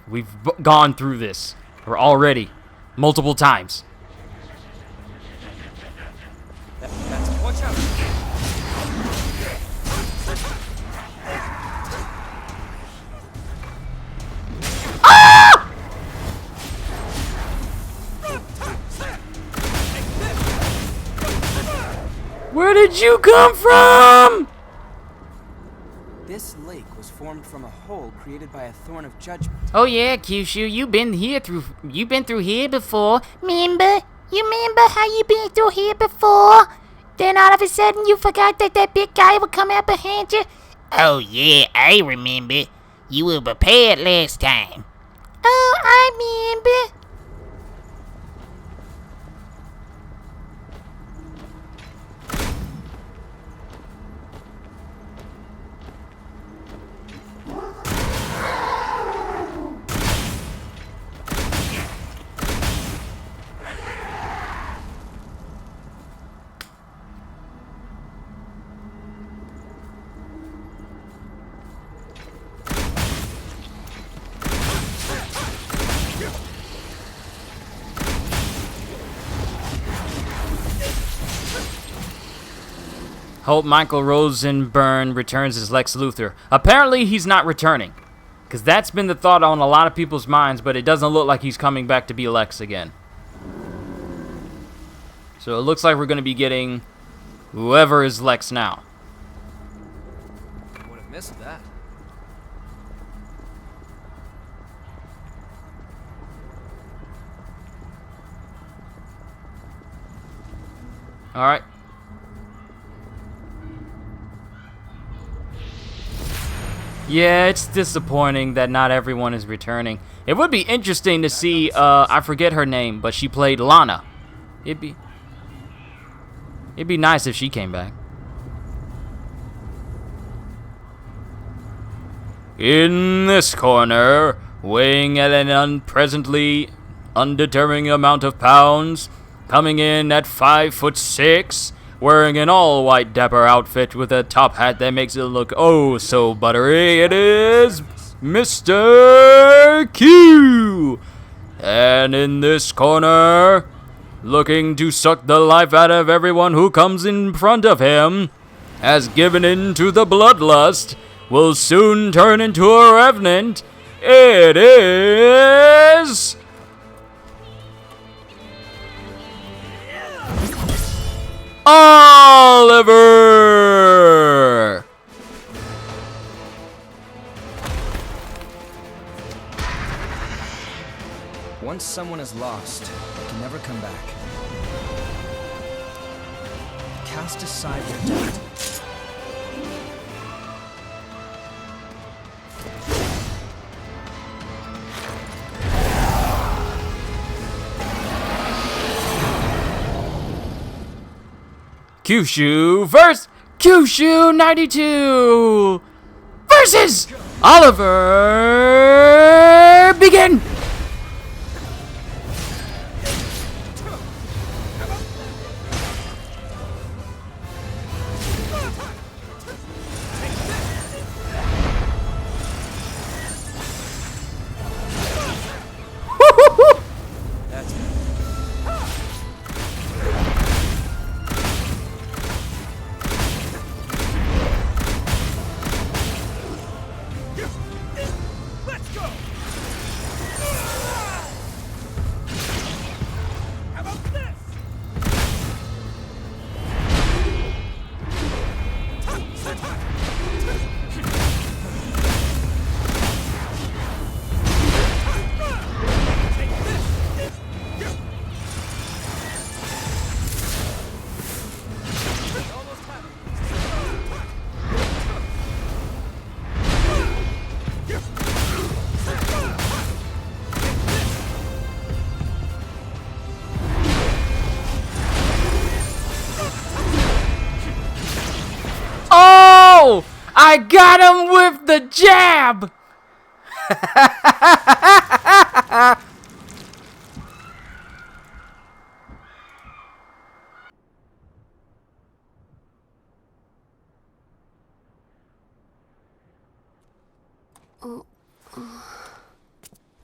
gone through this already multiple times. Watch out! Where did you come from? This lake was formed from a hole created by a thorn of judgment. Oh yeah, Kyushu, you've been through here before. Remember? You remember how you been through here before? Then all of a sudden you forgot that big guy would come out behind you? Oh yeah, I remember. You were prepared last time. Oh, I remember. Hope Michael Rosenberg returns as Lex Luthor. Apparently he's not returning, because that's been the thought on a lot of people's minds, but it doesn't look like he's coming back to be Lex again. So it looks like we're going to be getting whoever is Lex now. Would have missed that. Alright. Yeah, it's disappointing that not everyone is returning. It would be interesting to see, I forget her name, but she played Lana. It'd be nice if she came back. In this corner, weighing at an unpresently undetermined amount of pounds, coming in at 5'6", wearing an all-white dapper outfit with a top hat that makes it look oh so buttery, it is Mr. Q! And in this corner, looking to suck the life out of everyone who comes in front of him, has given in to the bloodlust, will soon turn into a revenant, it is... Oliver! Once someone is lost, they can never come back. Cast aside their doubt. Kyushu versus Kyushu 92 versus Oliver. Begin. Oh! I got him with the jab!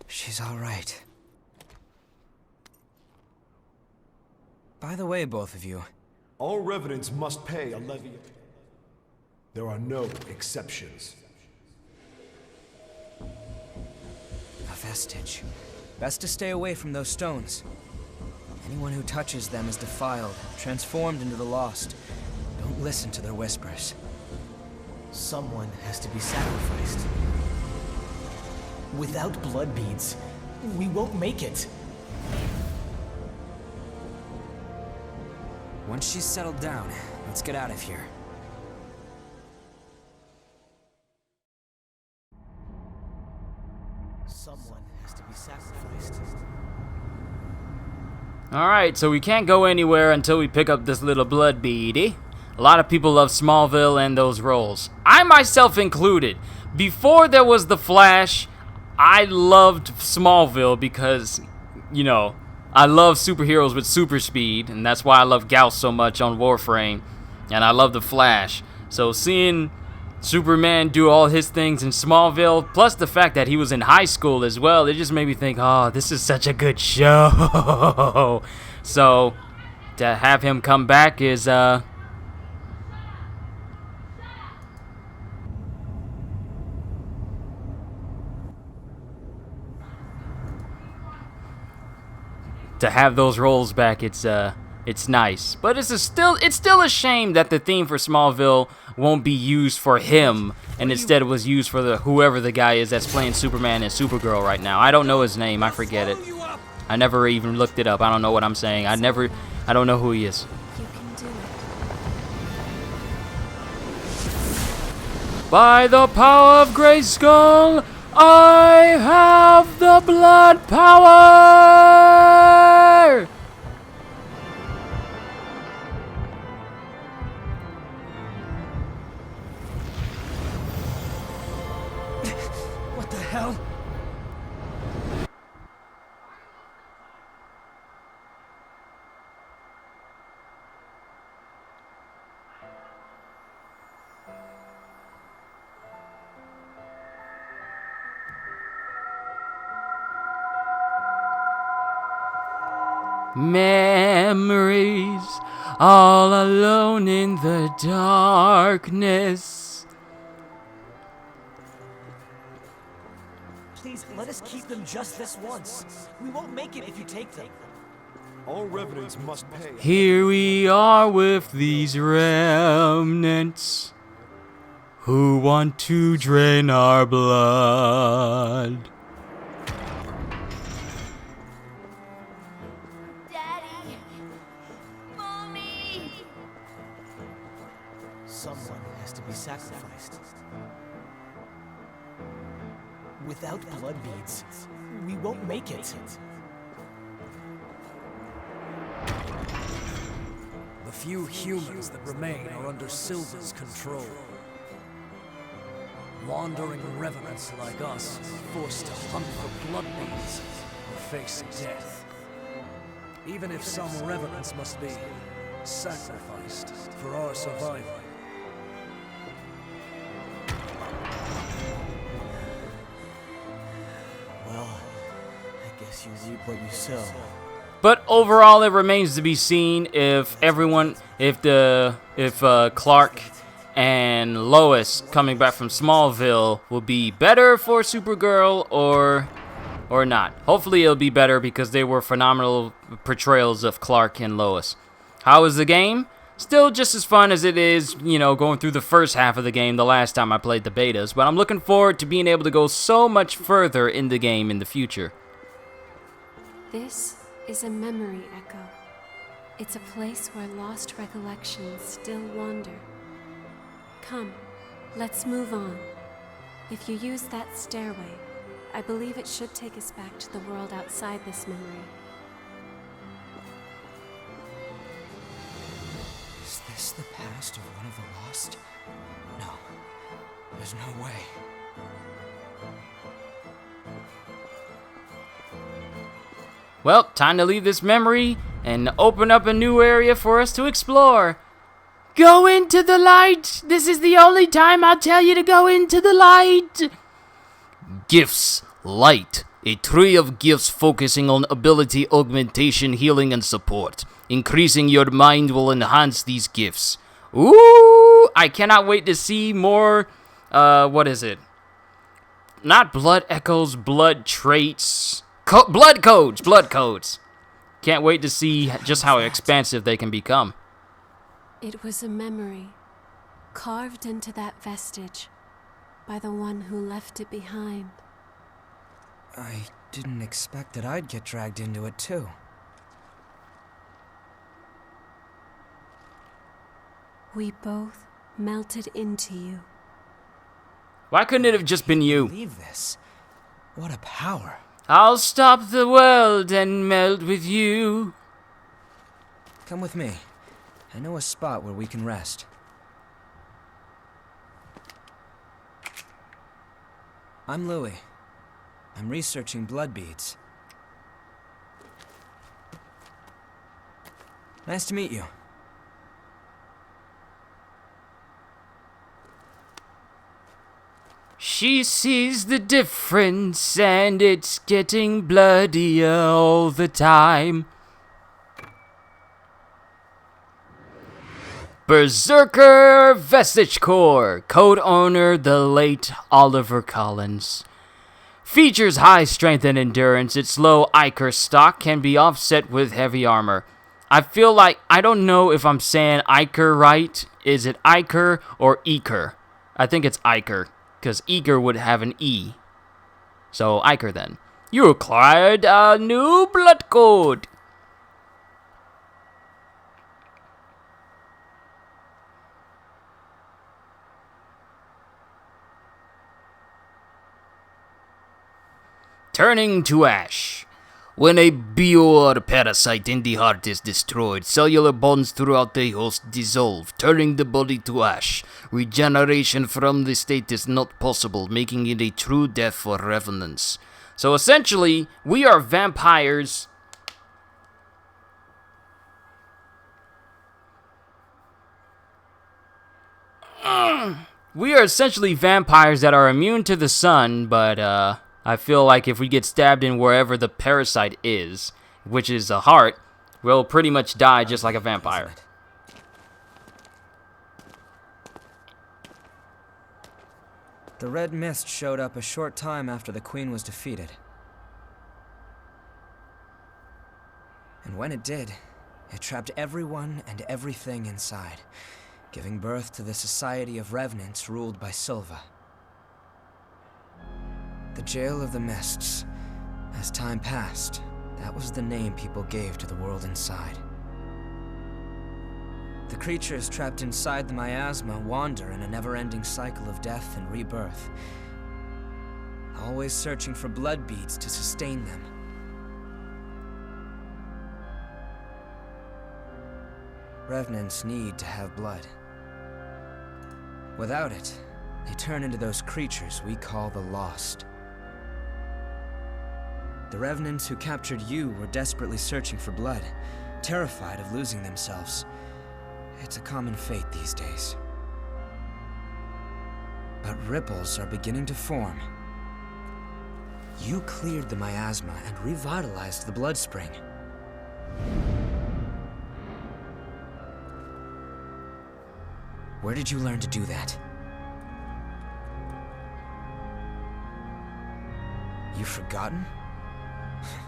She's all right. By the way, both of you. All revenants must pay a levy. There are no exceptions. A vestige. Best to stay away from those stones. Anyone who touches them is defiled, transformed into the lost. Don't listen to their whispers. Someone has to be sacrificed. Without blood beads, we won't make it. Once she's settled down, let's get out of here. Someone has to be sacrificed. Alright, so we can't go anywhere until we pick up this little blood bead. A lot of people love Smallville and those roles. I myself included. Before there was The Flash, I loved Smallville because, you know, I love superheroes with super speed, and that's why I love Gauss so much on Warframe, and I love The Flash. So seeing Superman do all his things in Smallville, plus the fact that he was in high school as well, it just made me think, oh, this is such a good show. So to have him come back is, to have those roles back, it's nice. But it's still a shame that the theme for Smallville won't be used for him, and instead it was used for whoever the guy is that's playing Superman and Supergirl right now. I don't know his name. I forget it. I never even looked it up. I don't know what I'm saying. I don't know who he is. You can do it. By the power of Grayskull, I have the blood power! What the hell? Memories, all alone in the darkness. Please, let us keep them just this once. We won't make it if you take them. All revenants must pay. Here we are with these remnants who want to drain our blood. Without blood beads, we won't make it. The few humans that remain are under Silva's control. Wandering revenants like us are forced to hunt for blood beads or face death. Even if some revenants must be sacrificed for our survival. Well, I guess you reap what you sow. But overall, it remains to be seen if Clark and Lois coming back from Smallville will be better for Supergirl or not. Hopefully it'll be better because they were phenomenal portrayals of Clark and Lois. How is the game? Still just as fun as it is, going through the first half of the game the last time I played the betas, but I'm looking forward to being able to go so much further in the game in the future. This is a memory echo. It's a place where lost recollections still wander. Come, let's move on. If you use that stairway, I believe it should take us back to the world outside this memory. Is this the past of one of the lost? No, there's no way. Well, time to leave this memory and open up a new area for us to explore. Go into the light! This is the only time I'll tell you to go into the light! Gifts. Light. A tree of gifts focusing on ability augmentation, healing, and support. Increasing your mind will enhance these gifts. Ooh! I cannot wait to see more, what is it? Not blood echoes, blood traits. Blood codes! Can't wait to see just how expansive they can become. It was a memory, carved into that vestige by the one who left it behind. I didn't expect that I'd get dragged into it too. We both melted into you. Why couldn't it have just been you? Believe this? What a power. I'll stop the world and melt with you. Come with me. I know a spot where we can rest. I'm Louis. I'm researching blood beads. Nice to meet you. She sees the difference and it's getting bloodier all the time. Berserker Vestige Core, code owner the late Oliver Collins. Features high strength and endurance. Its low Iker stock can be offset with heavy armor. I feel like, I don't know if I'm saying Iker right. Is it Iker or Eker? I think it's Iker, because Eker would have an E. So Iker then. You acquired a new blood code. Turning to ash. When a bio parasite in the heart is destroyed, cellular bonds throughout the host dissolve, turning the body to ash. Regeneration from the state is not possible, making it a true death for revenants. So essentially, we are vampires. We are essentially vampires that are immune to the sun, but I feel like if we get stabbed in wherever the parasite is, which is the heart, we'll pretty much die just like a vampire. The red mist showed up a short time after the Queen was defeated. And when it did, it trapped everyone and everything inside, giving birth to the Society of Revenants ruled by Silva. The Jail of the Mists. As time passed, that was the name people gave to the world inside. The creatures trapped inside the miasma wander in a never-ending cycle of death and rebirth. always searching for blood beads to sustain them. Revenants need to have blood. Without it, they turn into those creatures we call the Lost. The Revenants who captured you were desperately searching for blood, terrified of losing themselves. It's a common fate these days. But ripples are beginning to form. You cleared the miasma and revitalized the blood spring. Where did you learn to do that? You've forgotten?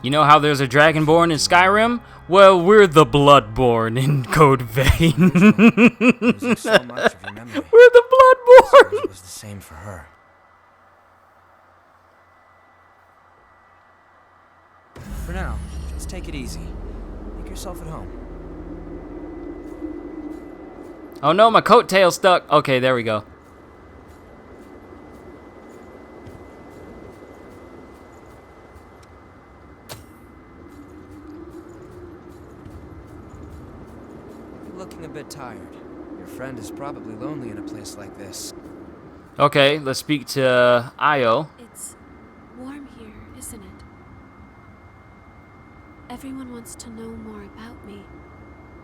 You know how there's a Dragonborn in Skyrim? Well, we're the Bloodborne in Code Vein. Losing so much of your memory. We're the Bloodborne! It was the same for her. For now, just take it easy. Make yourself at home. Oh no, my coattail's stuck. Okay, there we go. You're looking a bit tired. Your friend is probably lonely in a place like this. Okay, let's speak to Io. It's warm here, isn't it? Everyone wants to know more about me,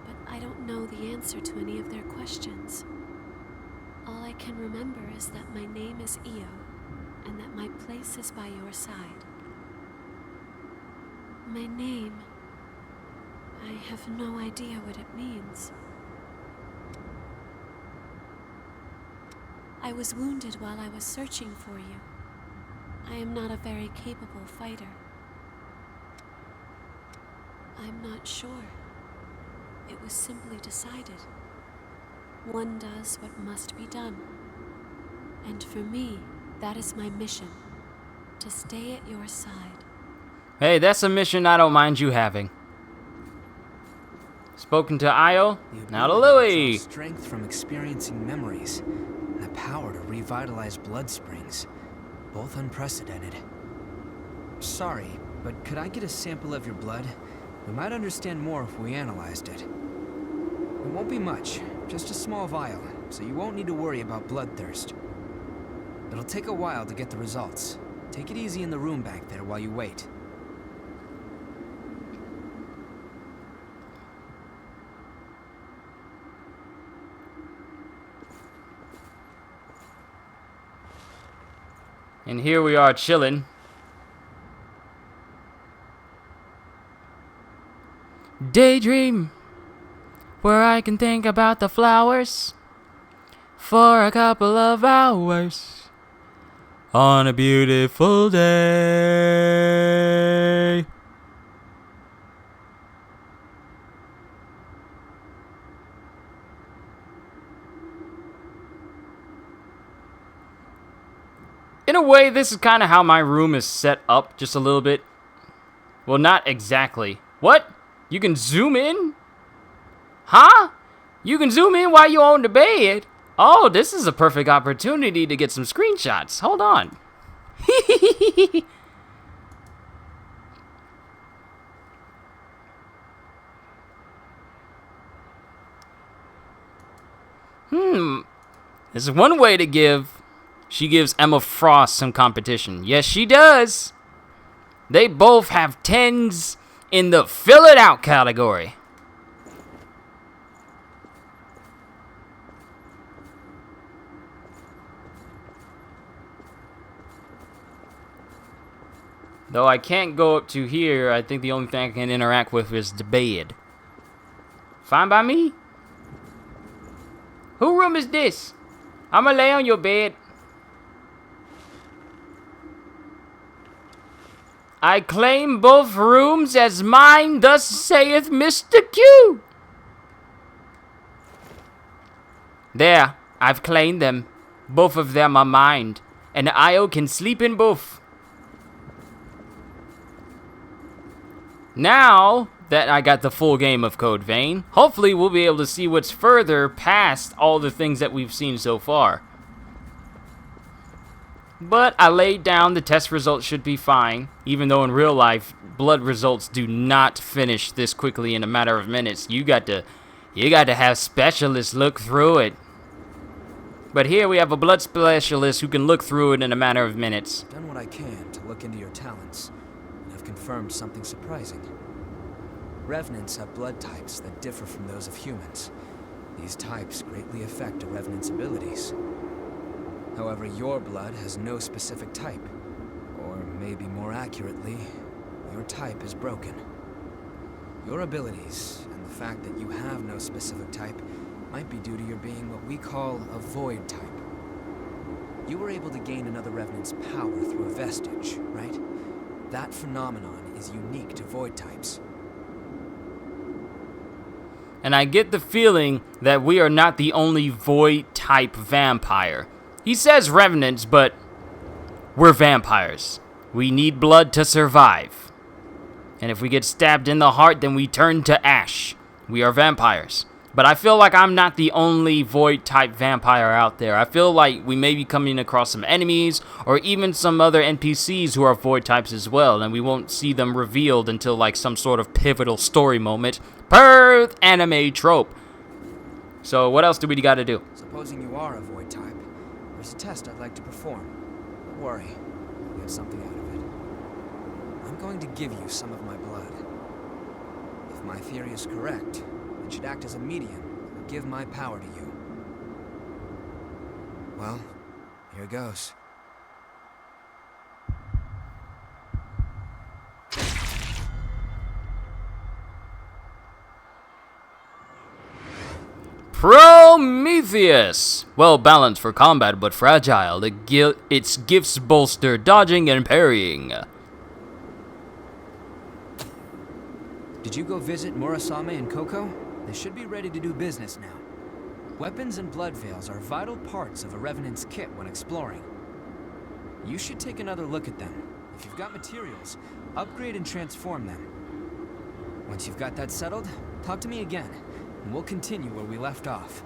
but I don't know the answer to any of their questions. All I can remember is that my name is Io, and that my place is by your side. My name... I have no idea what it means. I was wounded while I was searching for you. I am not a very capable fighter. I'm not sure. It was simply decided. One does what must be done. And for me, that is my mission. To stay at your side. Hey, that's a mission I don't mind you having. Spoken to Io, now to Louis. Strength from experiencing memories, and the power to revitalize blood springs. Both unprecedented. Sorry, but could I get a sample of your blood? We might understand more if we analyzed it. It won't be much, just a small vial, so you won't need to worry about bloodthirst. It'll take a while to get the results. Take it easy in the room back there while you wait. And here we are chilling. Daydream, where I can think about the flowers for a couple of hours on a beautiful day. In a way, this is kind of how my room is set up, just a little bit. Well, not exactly. What? You can zoom in? Huh? You can zoom in while you're on the bed? Oh, this is a perfect opportunity to get some screenshots. Hold on. This is one way to give... She gives Emma Frost some competition. Yes, she does. They both have 10s in the fill it out category. Though I can't go up to here, I think the only thing I can interact with is the bed. Fine by me? Who room is this? I'ma lay on your bed. I claim both rooms as mine, thus saith Mr. Q. There, I've claimed them. Both of them are mine, and Io can sleep in both. Now that I got the full game of Code Vein, hopefully we'll be able to see what's further past all the things that we've seen so far. But I laid down the test results should be fine, even though in real life, blood results do not finish this quickly in a matter of minutes. You got to have specialists look through it. But here we have a blood specialist who can look through it in a matter of minutes. I've done what I can to look into your talents, and I've confirmed something surprising. Revenants have blood types that differ from those of humans. These types greatly affect a Revenant's abilities. However, your blood has no specific type. Or maybe more accurately, your type is broken. Your abilities, and the fact that you have no specific type, might be due to your being what we call a void type. You were able to gain another Revenant's power through a vestige, right? That phenomenon is unique to void types. And I get the feeling that we are not the only void type vampire. He says revenants, but we're vampires. We need blood to survive. And if we get stabbed in the heart, then we turn to ash. We are vampires. But I feel like I'm not the only void type vampire out there. I feel like we may be coming across some enemies or even some other NPCs who are void types as well, and we won't see them revealed until like some sort of pivotal story moment per anime trope. So what else do we got to do? Supposing you are a void type, there's a test I'd like to perform. Don't worry, you'll get something out of it. I'm going to give you some of my blood. If my theory is correct, it should act as a medium and give my power to you. Well, here goes. Prometheus! Well balanced for combat, but fragile. Its gifts bolster dodging and parrying. Did you go visit Murasame and Koko? They should be ready to do business now. Weapons and blood veils are vital parts of a Revenant's kit when exploring. You should take another look at them. If you've got materials, upgrade and transform them. Once you've got that settled, talk to me again, and we'll continue where we left off.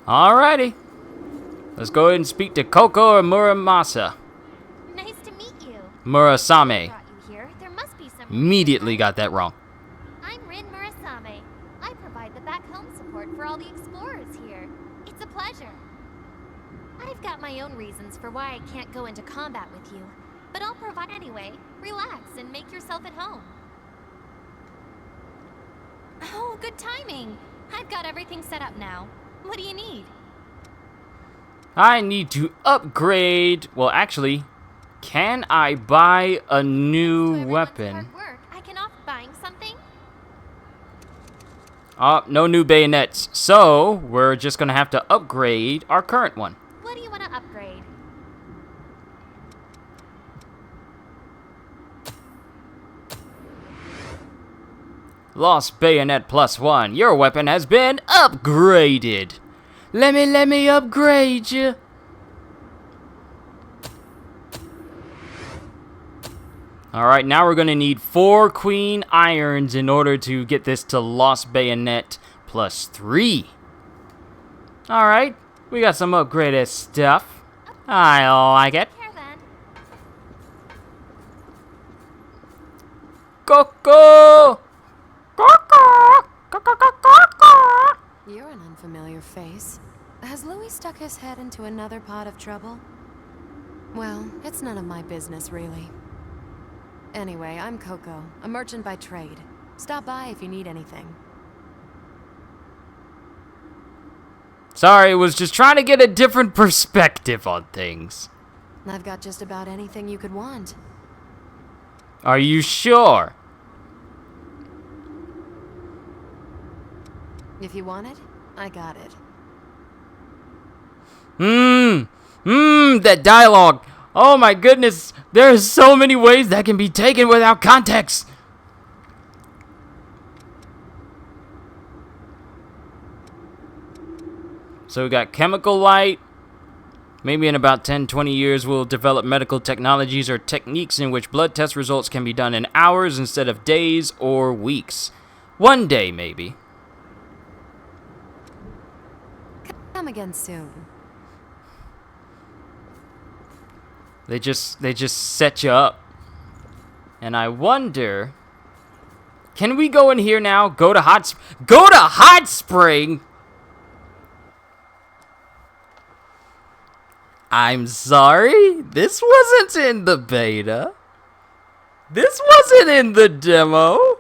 Alrighty. Let's go ahead and speak to Koko or Muramasa. Nice to meet you. Murasame. Brought you here. There must be some. Immediately got that wrong. I'm Rin Murasame. I provide the back home support for all the explorers here. It's a pleasure. I've got my own reasons for why I can't go into combat with you, but I'll provide anyway. Relax and make yourself at home. Oh, good timing. I've got everything set up now. What do you need? I need to upgrade. Well, actually, can I buy a new weapon? Hard work. I can offer buying something. No new bayonets. So, we're just gonna have to upgrade our current one. What do you want to upgrade? Lost bayonet +1. Your weapon has been upgraded. Let me upgrade you. Alright, now we're gonna need 4 queen irons in order to get this to Lost Bayonet +3. Alright, we got some upgraded stuff. I like it. Here then. Koko! You're an unfamiliar face. Has Louis stuck his head into another pot of trouble? Well, it's none of my business, really. Anyway, I'm Koko, a merchant by trade. Stop by if you need anything. Sorry, was just trying to get a different perspective on things. I've got just about anything you could want. Are you sure? If you want it, I got it. That dialogue. Oh my goodness, there are so many ways that can be taken without context. So we got chemical light. Maybe in about 10-20 years we'll develop medical technologies or techniques in which blood test results can be done in hours instead of days or weeks. One day, maybe. Come again soon. They just set you up. And I wonder, can we go in here now? Go to Hot Spring? I'm sorry, this wasn't in the beta. This wasn't in the demo.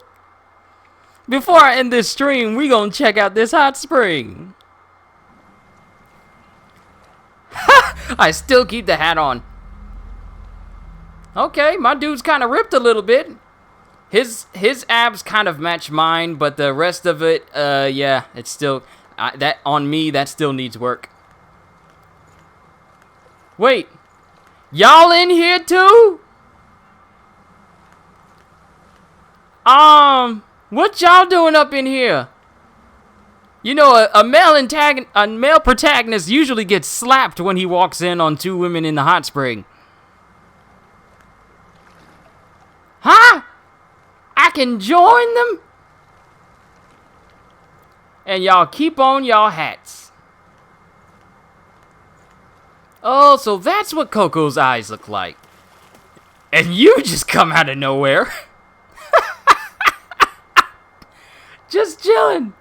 Before I end this stream, we gonna check out this hot spring. I still keep the hat on. Okay, my dude's kind of ripped a little bit. His abs kind of match mine, but the rest of it, yeah, it's still that on me. That still needs work. Wait, y'all in here too? What y'all doing up in here? You know, a male protagonist usually gets slapped when he walks in on two women in the hot spring. Huh? I can join them? And y'all keep on y'all hats. Oh, so that's what Coco's eyes look like. And you just come out of nowhere. Just chilling.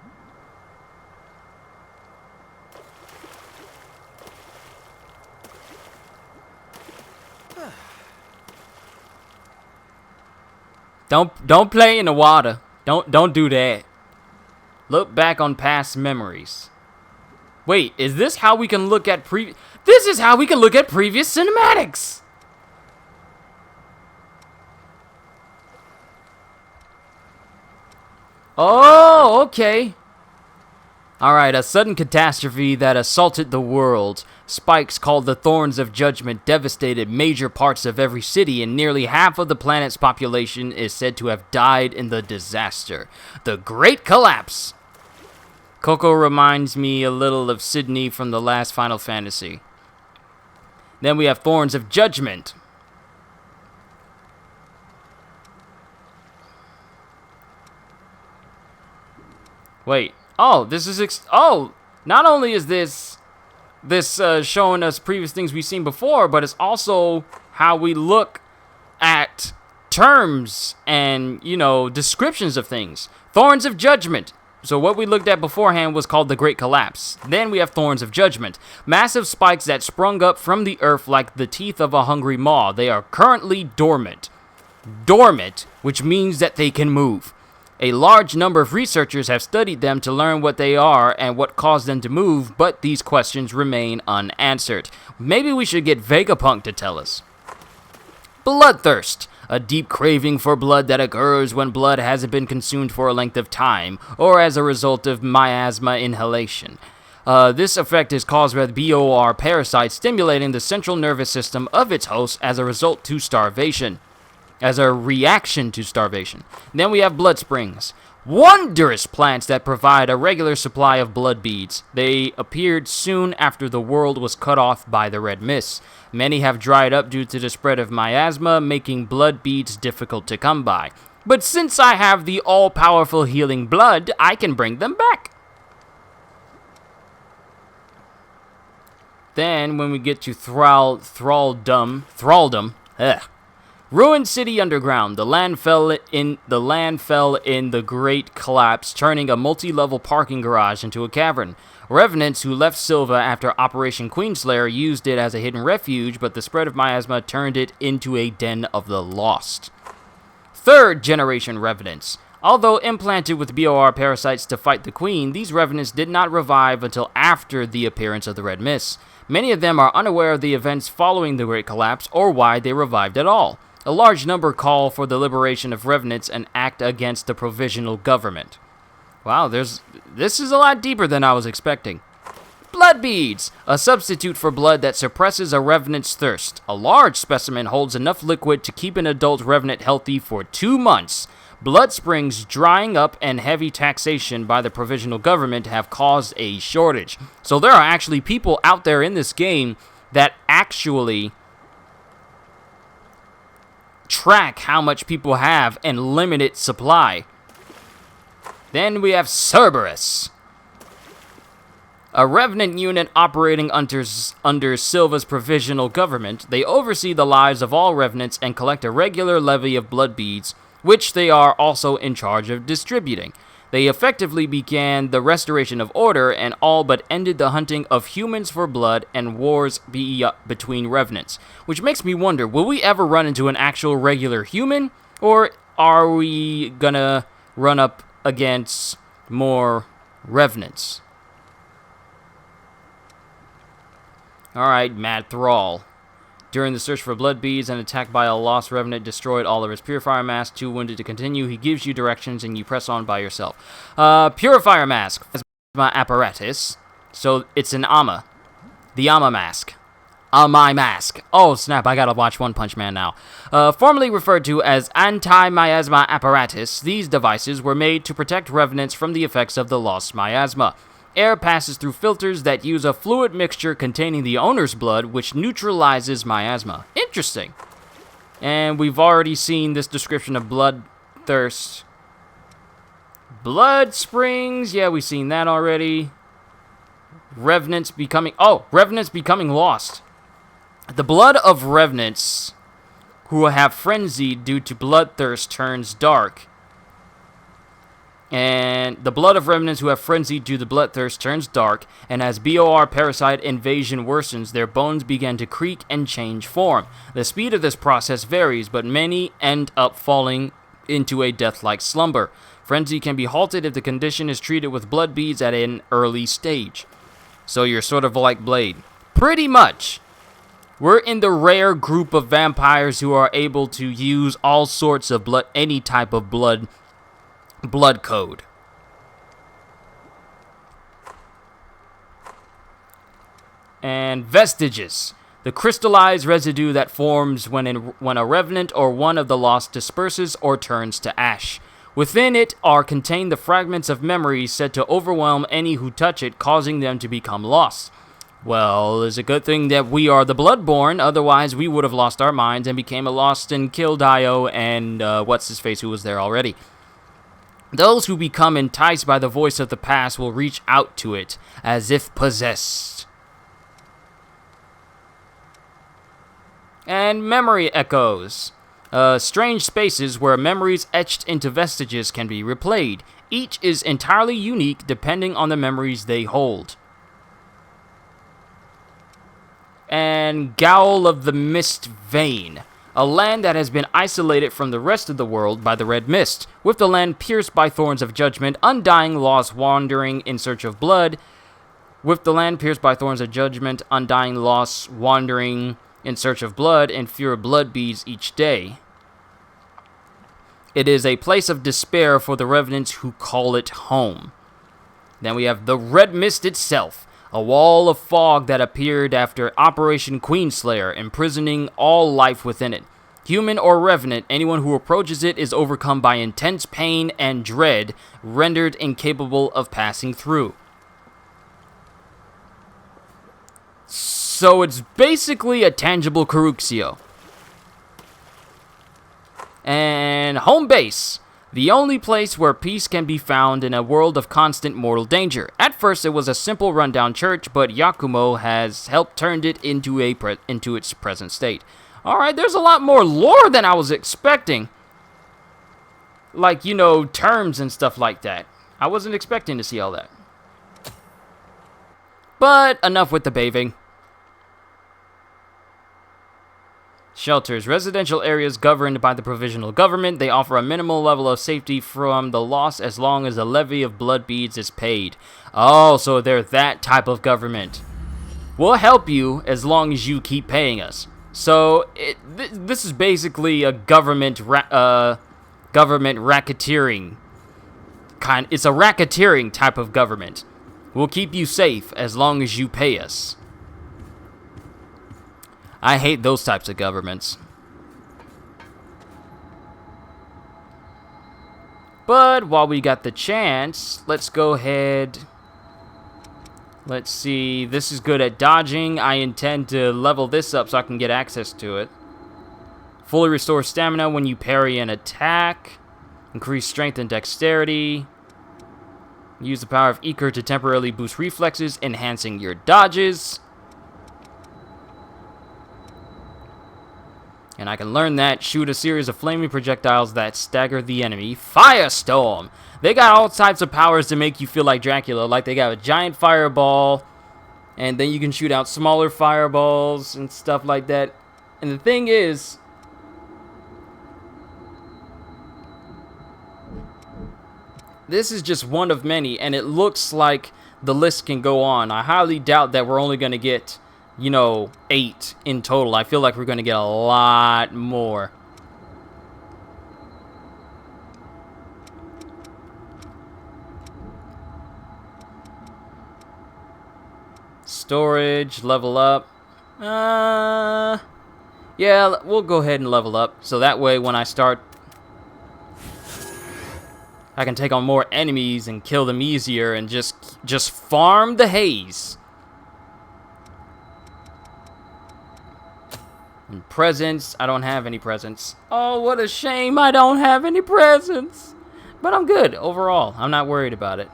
Don't play in the water. Don't do that. Look back on past memories. Wait, is this how we can look at This is how we can look at previous cinematics. Oh, okay. Alright, a sudden catastrophe that assaulted the world. Spikes called the Thorns of Judgment devastated major parts of every city, and nearly half of the planet's population is said to have died in the disaster. The Great Collapse. Coco reminds me a little of Sydney from the last Final Fantasy. Then we have Thorns of Judgment. Wait. Oh, this is not only is this showing us previous things we've seen before, but it's also how we look at terms and, you know, descriptions of things. Thorns of Judgment. So what we looked at beforehand was called the Great Collapse. Then we have Thorns of Judgment. Massive spikes that sprung up from the earth like the teeth of a hungry maw. They are currently dormant. Dormant, which means that they can move. A large number of researchers have studied them to learn what they are and what caused them to move, but these questions remain unanswered. Maybe we should get Vegapunk to tell us. Bloodthirst. A deep craving for blood that occurs when blood hasn't been consumed for a length of time, or as a result of miasma inhalation. This effect is caused by the BOR parasite stimulating the central nervous system of its host as a reaction to starvation. Then we have blood springs. Wondrous plants that provide a regular supply of blood beads. They appeared soon after the world was cut off by the red mist. Many have dried up due to the spread of miasma, making blood beads difficult to come by. But since I have the all-powerful healing blood, I can bring them back. Then, when we get to Thraldom, Ruined City Underground. The land fell in the Great Collapse, turning a multi-level parking garage into a cavern. Revenants who left Silva after Operation Queenslayer used it as a hidden refuge, but the spread of miasma turned it into a den of the lost. Third generation Revenants. Although implanted with BOR parasites to fight the Queen, these Revenants did not revive until after the appearance of the Red Mist. Many of them are unaware of the events following the Great Collapse or why they revived at all. A large number call for the liberation of Revenants and act against the provisional government. Wow, this is a lot deeper than I was expecting. Blood beads, a substitute for blood that suppresses a Revenant's thirst. A large specimen holds enough liquid to keep an adult Revenant healthy for 2 months. Blood springs drying up and heavy taxation by the provisional government have caused a shortage. So there are actually people out there in this game that actually track how much people have and limited supply. Then we have Cerberus. A Revenant unit operating under Silva's provisional government, they oversee the lives of all Revenants and collect a regular levy of blood beads, which they are also in charge of distributing. They effectively began the restoration of order and all but ended the hunting of humans for blood and wars between Revenants. Which makes me wonder, will we ever run into an actual regular human? Or are we gonna run up against more Revenants? Alright, Mad Thrall. During the search for blood beads, an attack by a lost Revenant destroyed all of his Purifier Mask. Too wounded to continue, he gives you directions and you press on by yourself. Purifier Mask. My apparatus. So, it's an Ama. The Ama Mask. My mask. Oh, snap, I gotta watch One Punch Man now. Formerly referred to as Anti-Miasma Apparatus, these devices were made to protect Revenants from the effects of the lost miasma. Air passes through filters that use a fluid mixture containing the owner's blood, which neutralizes miasma. Interesting. And we've already seen this description of bloodthirst. Blood springs. Yeah, we've seen that already. Revenants becoming lost. The blood of Revenants who have frenzied due to bloodthirst turns dark. And the blood of Revenants who have frenzied due to bloodthirst turns dark, and as BOR parasite invasion worsens, their bones begin to creak and change form. The speed of this process varies, but many end up falling into a death-like slumber. Frenzy can be halted if the condition is treated with blood beads at an early stage. So you're sort of like Blade. Pretty much. We're in the rare group of vampires who are able to use all sorts of blood, any type of blood code. And vestiges. The crystallized residue that forms when a Revenant or one of the lost disperses or turns to ash. Within it are contained the fragments of memories said to overwhelm any who touch it, causing them to become lost. Well, it's a good thing that we are the Bloodborne, otherwise we would have lost our minds and became a lost and killed Dio and what's-his-face who was there already. Those who become enticed by the voice of the past will reach out to it, as if possessed. And memory echoes. Strange spaces where memories etched into vestiges can be replayed. Each is entirely unique depending on the memories they hold. And Gowl of the Mist Vein. A land that has been isolated from the rest of the world by the red mist, with the land pierced by thorns of judgment, undying lost wandering in search of blood. With the land pierced by thorns of judgment, undying lost wandering in search of blood, and fewer blood beads each day. It is a place of despair for the Revenants who call it home. Then we have the Red Mist itself. A wall of fog that appeared after Operation Queenslayer, imprisoning all life within it. Human or Revenant, anyone who approaches it is overcome by intense pain and dread, rendered incapable of passing through. So it's basically a tangible Caruxio. And home base. The only place where peace can be found in a world of constant mortal danger. At first, it was a simple rundown church, but Yakumo has helped turn it into its present state. Alright, there's a lot more lore than I was expecting. Like, you know, terms and stuff like that. I wasn't expecting to see all that. But enough with the bathing. Shelters. Residential areas governed by the provisional government. They offer a minimal level of safety from the loss as long as a levy of blood beads is paid. Oh, so they're that type of government. We'll help you as long as you keep paying us. So, this is basically a government racketeering kind. It's a racketeering type of government. We'll keep you safe as long as you pay us. I hate those types of governments. But while we got the chance, let's go ahead. Let's see. This is good at dodging. I intend to level this up so I can get access to it. Fully restore stamina when you parry an attack. Increase strength and dexterity. Use the power of Eker to temporarily boost reflexes, enhancing your dodges. And I can learn that. Shoot a series of flaming projectiles that stagger the enemy. Firestorm! They got all types of powers to make you feel like Dracula. Like they got a giant fireball, and then you can shoot out smaller fireballs and stuff like that. And the thing is, this is just one of many, and it looks like the list can go on. I highly doubt that we're only going to get, you know, 8 in total. I feel like we're going to get a lot more. Storage, level up. Yeah, we'll go ahead and level up. So that way when I start, I can take on more enemies and kill them easier and just farm the haze. And presents, I don't have any presents. Oh, what a shame I don't have any presents. But I'm good overall. I'm not worried about it.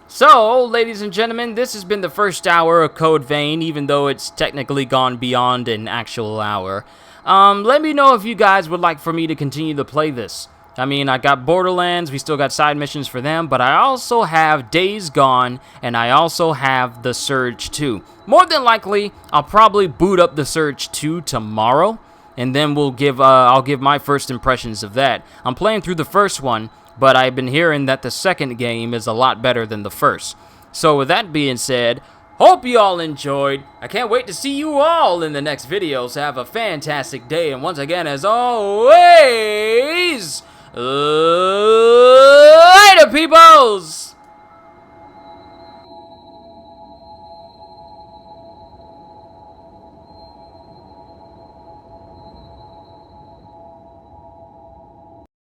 So, ladies and gentlemen, this has been the first hour of Code Vein, even though it's technically gone beyond an actual hour. Let me know if you guys would like for me to continue to play this. I mean, I got Borderlands, we still got side missions for them, but I also have Days Gone, and I also have The Surge 2. More than likely, I'll probably boot up The Surge 2 tomorrow, and then I'll give my first impressions of that. I'm playing through the first one, but I've been hearing that the second game is a lot better than the first. So with that being said, hope you all enjoyed. I can't wait to see you all in the next videos. Have a fantastic day, and once again, as always, later, people!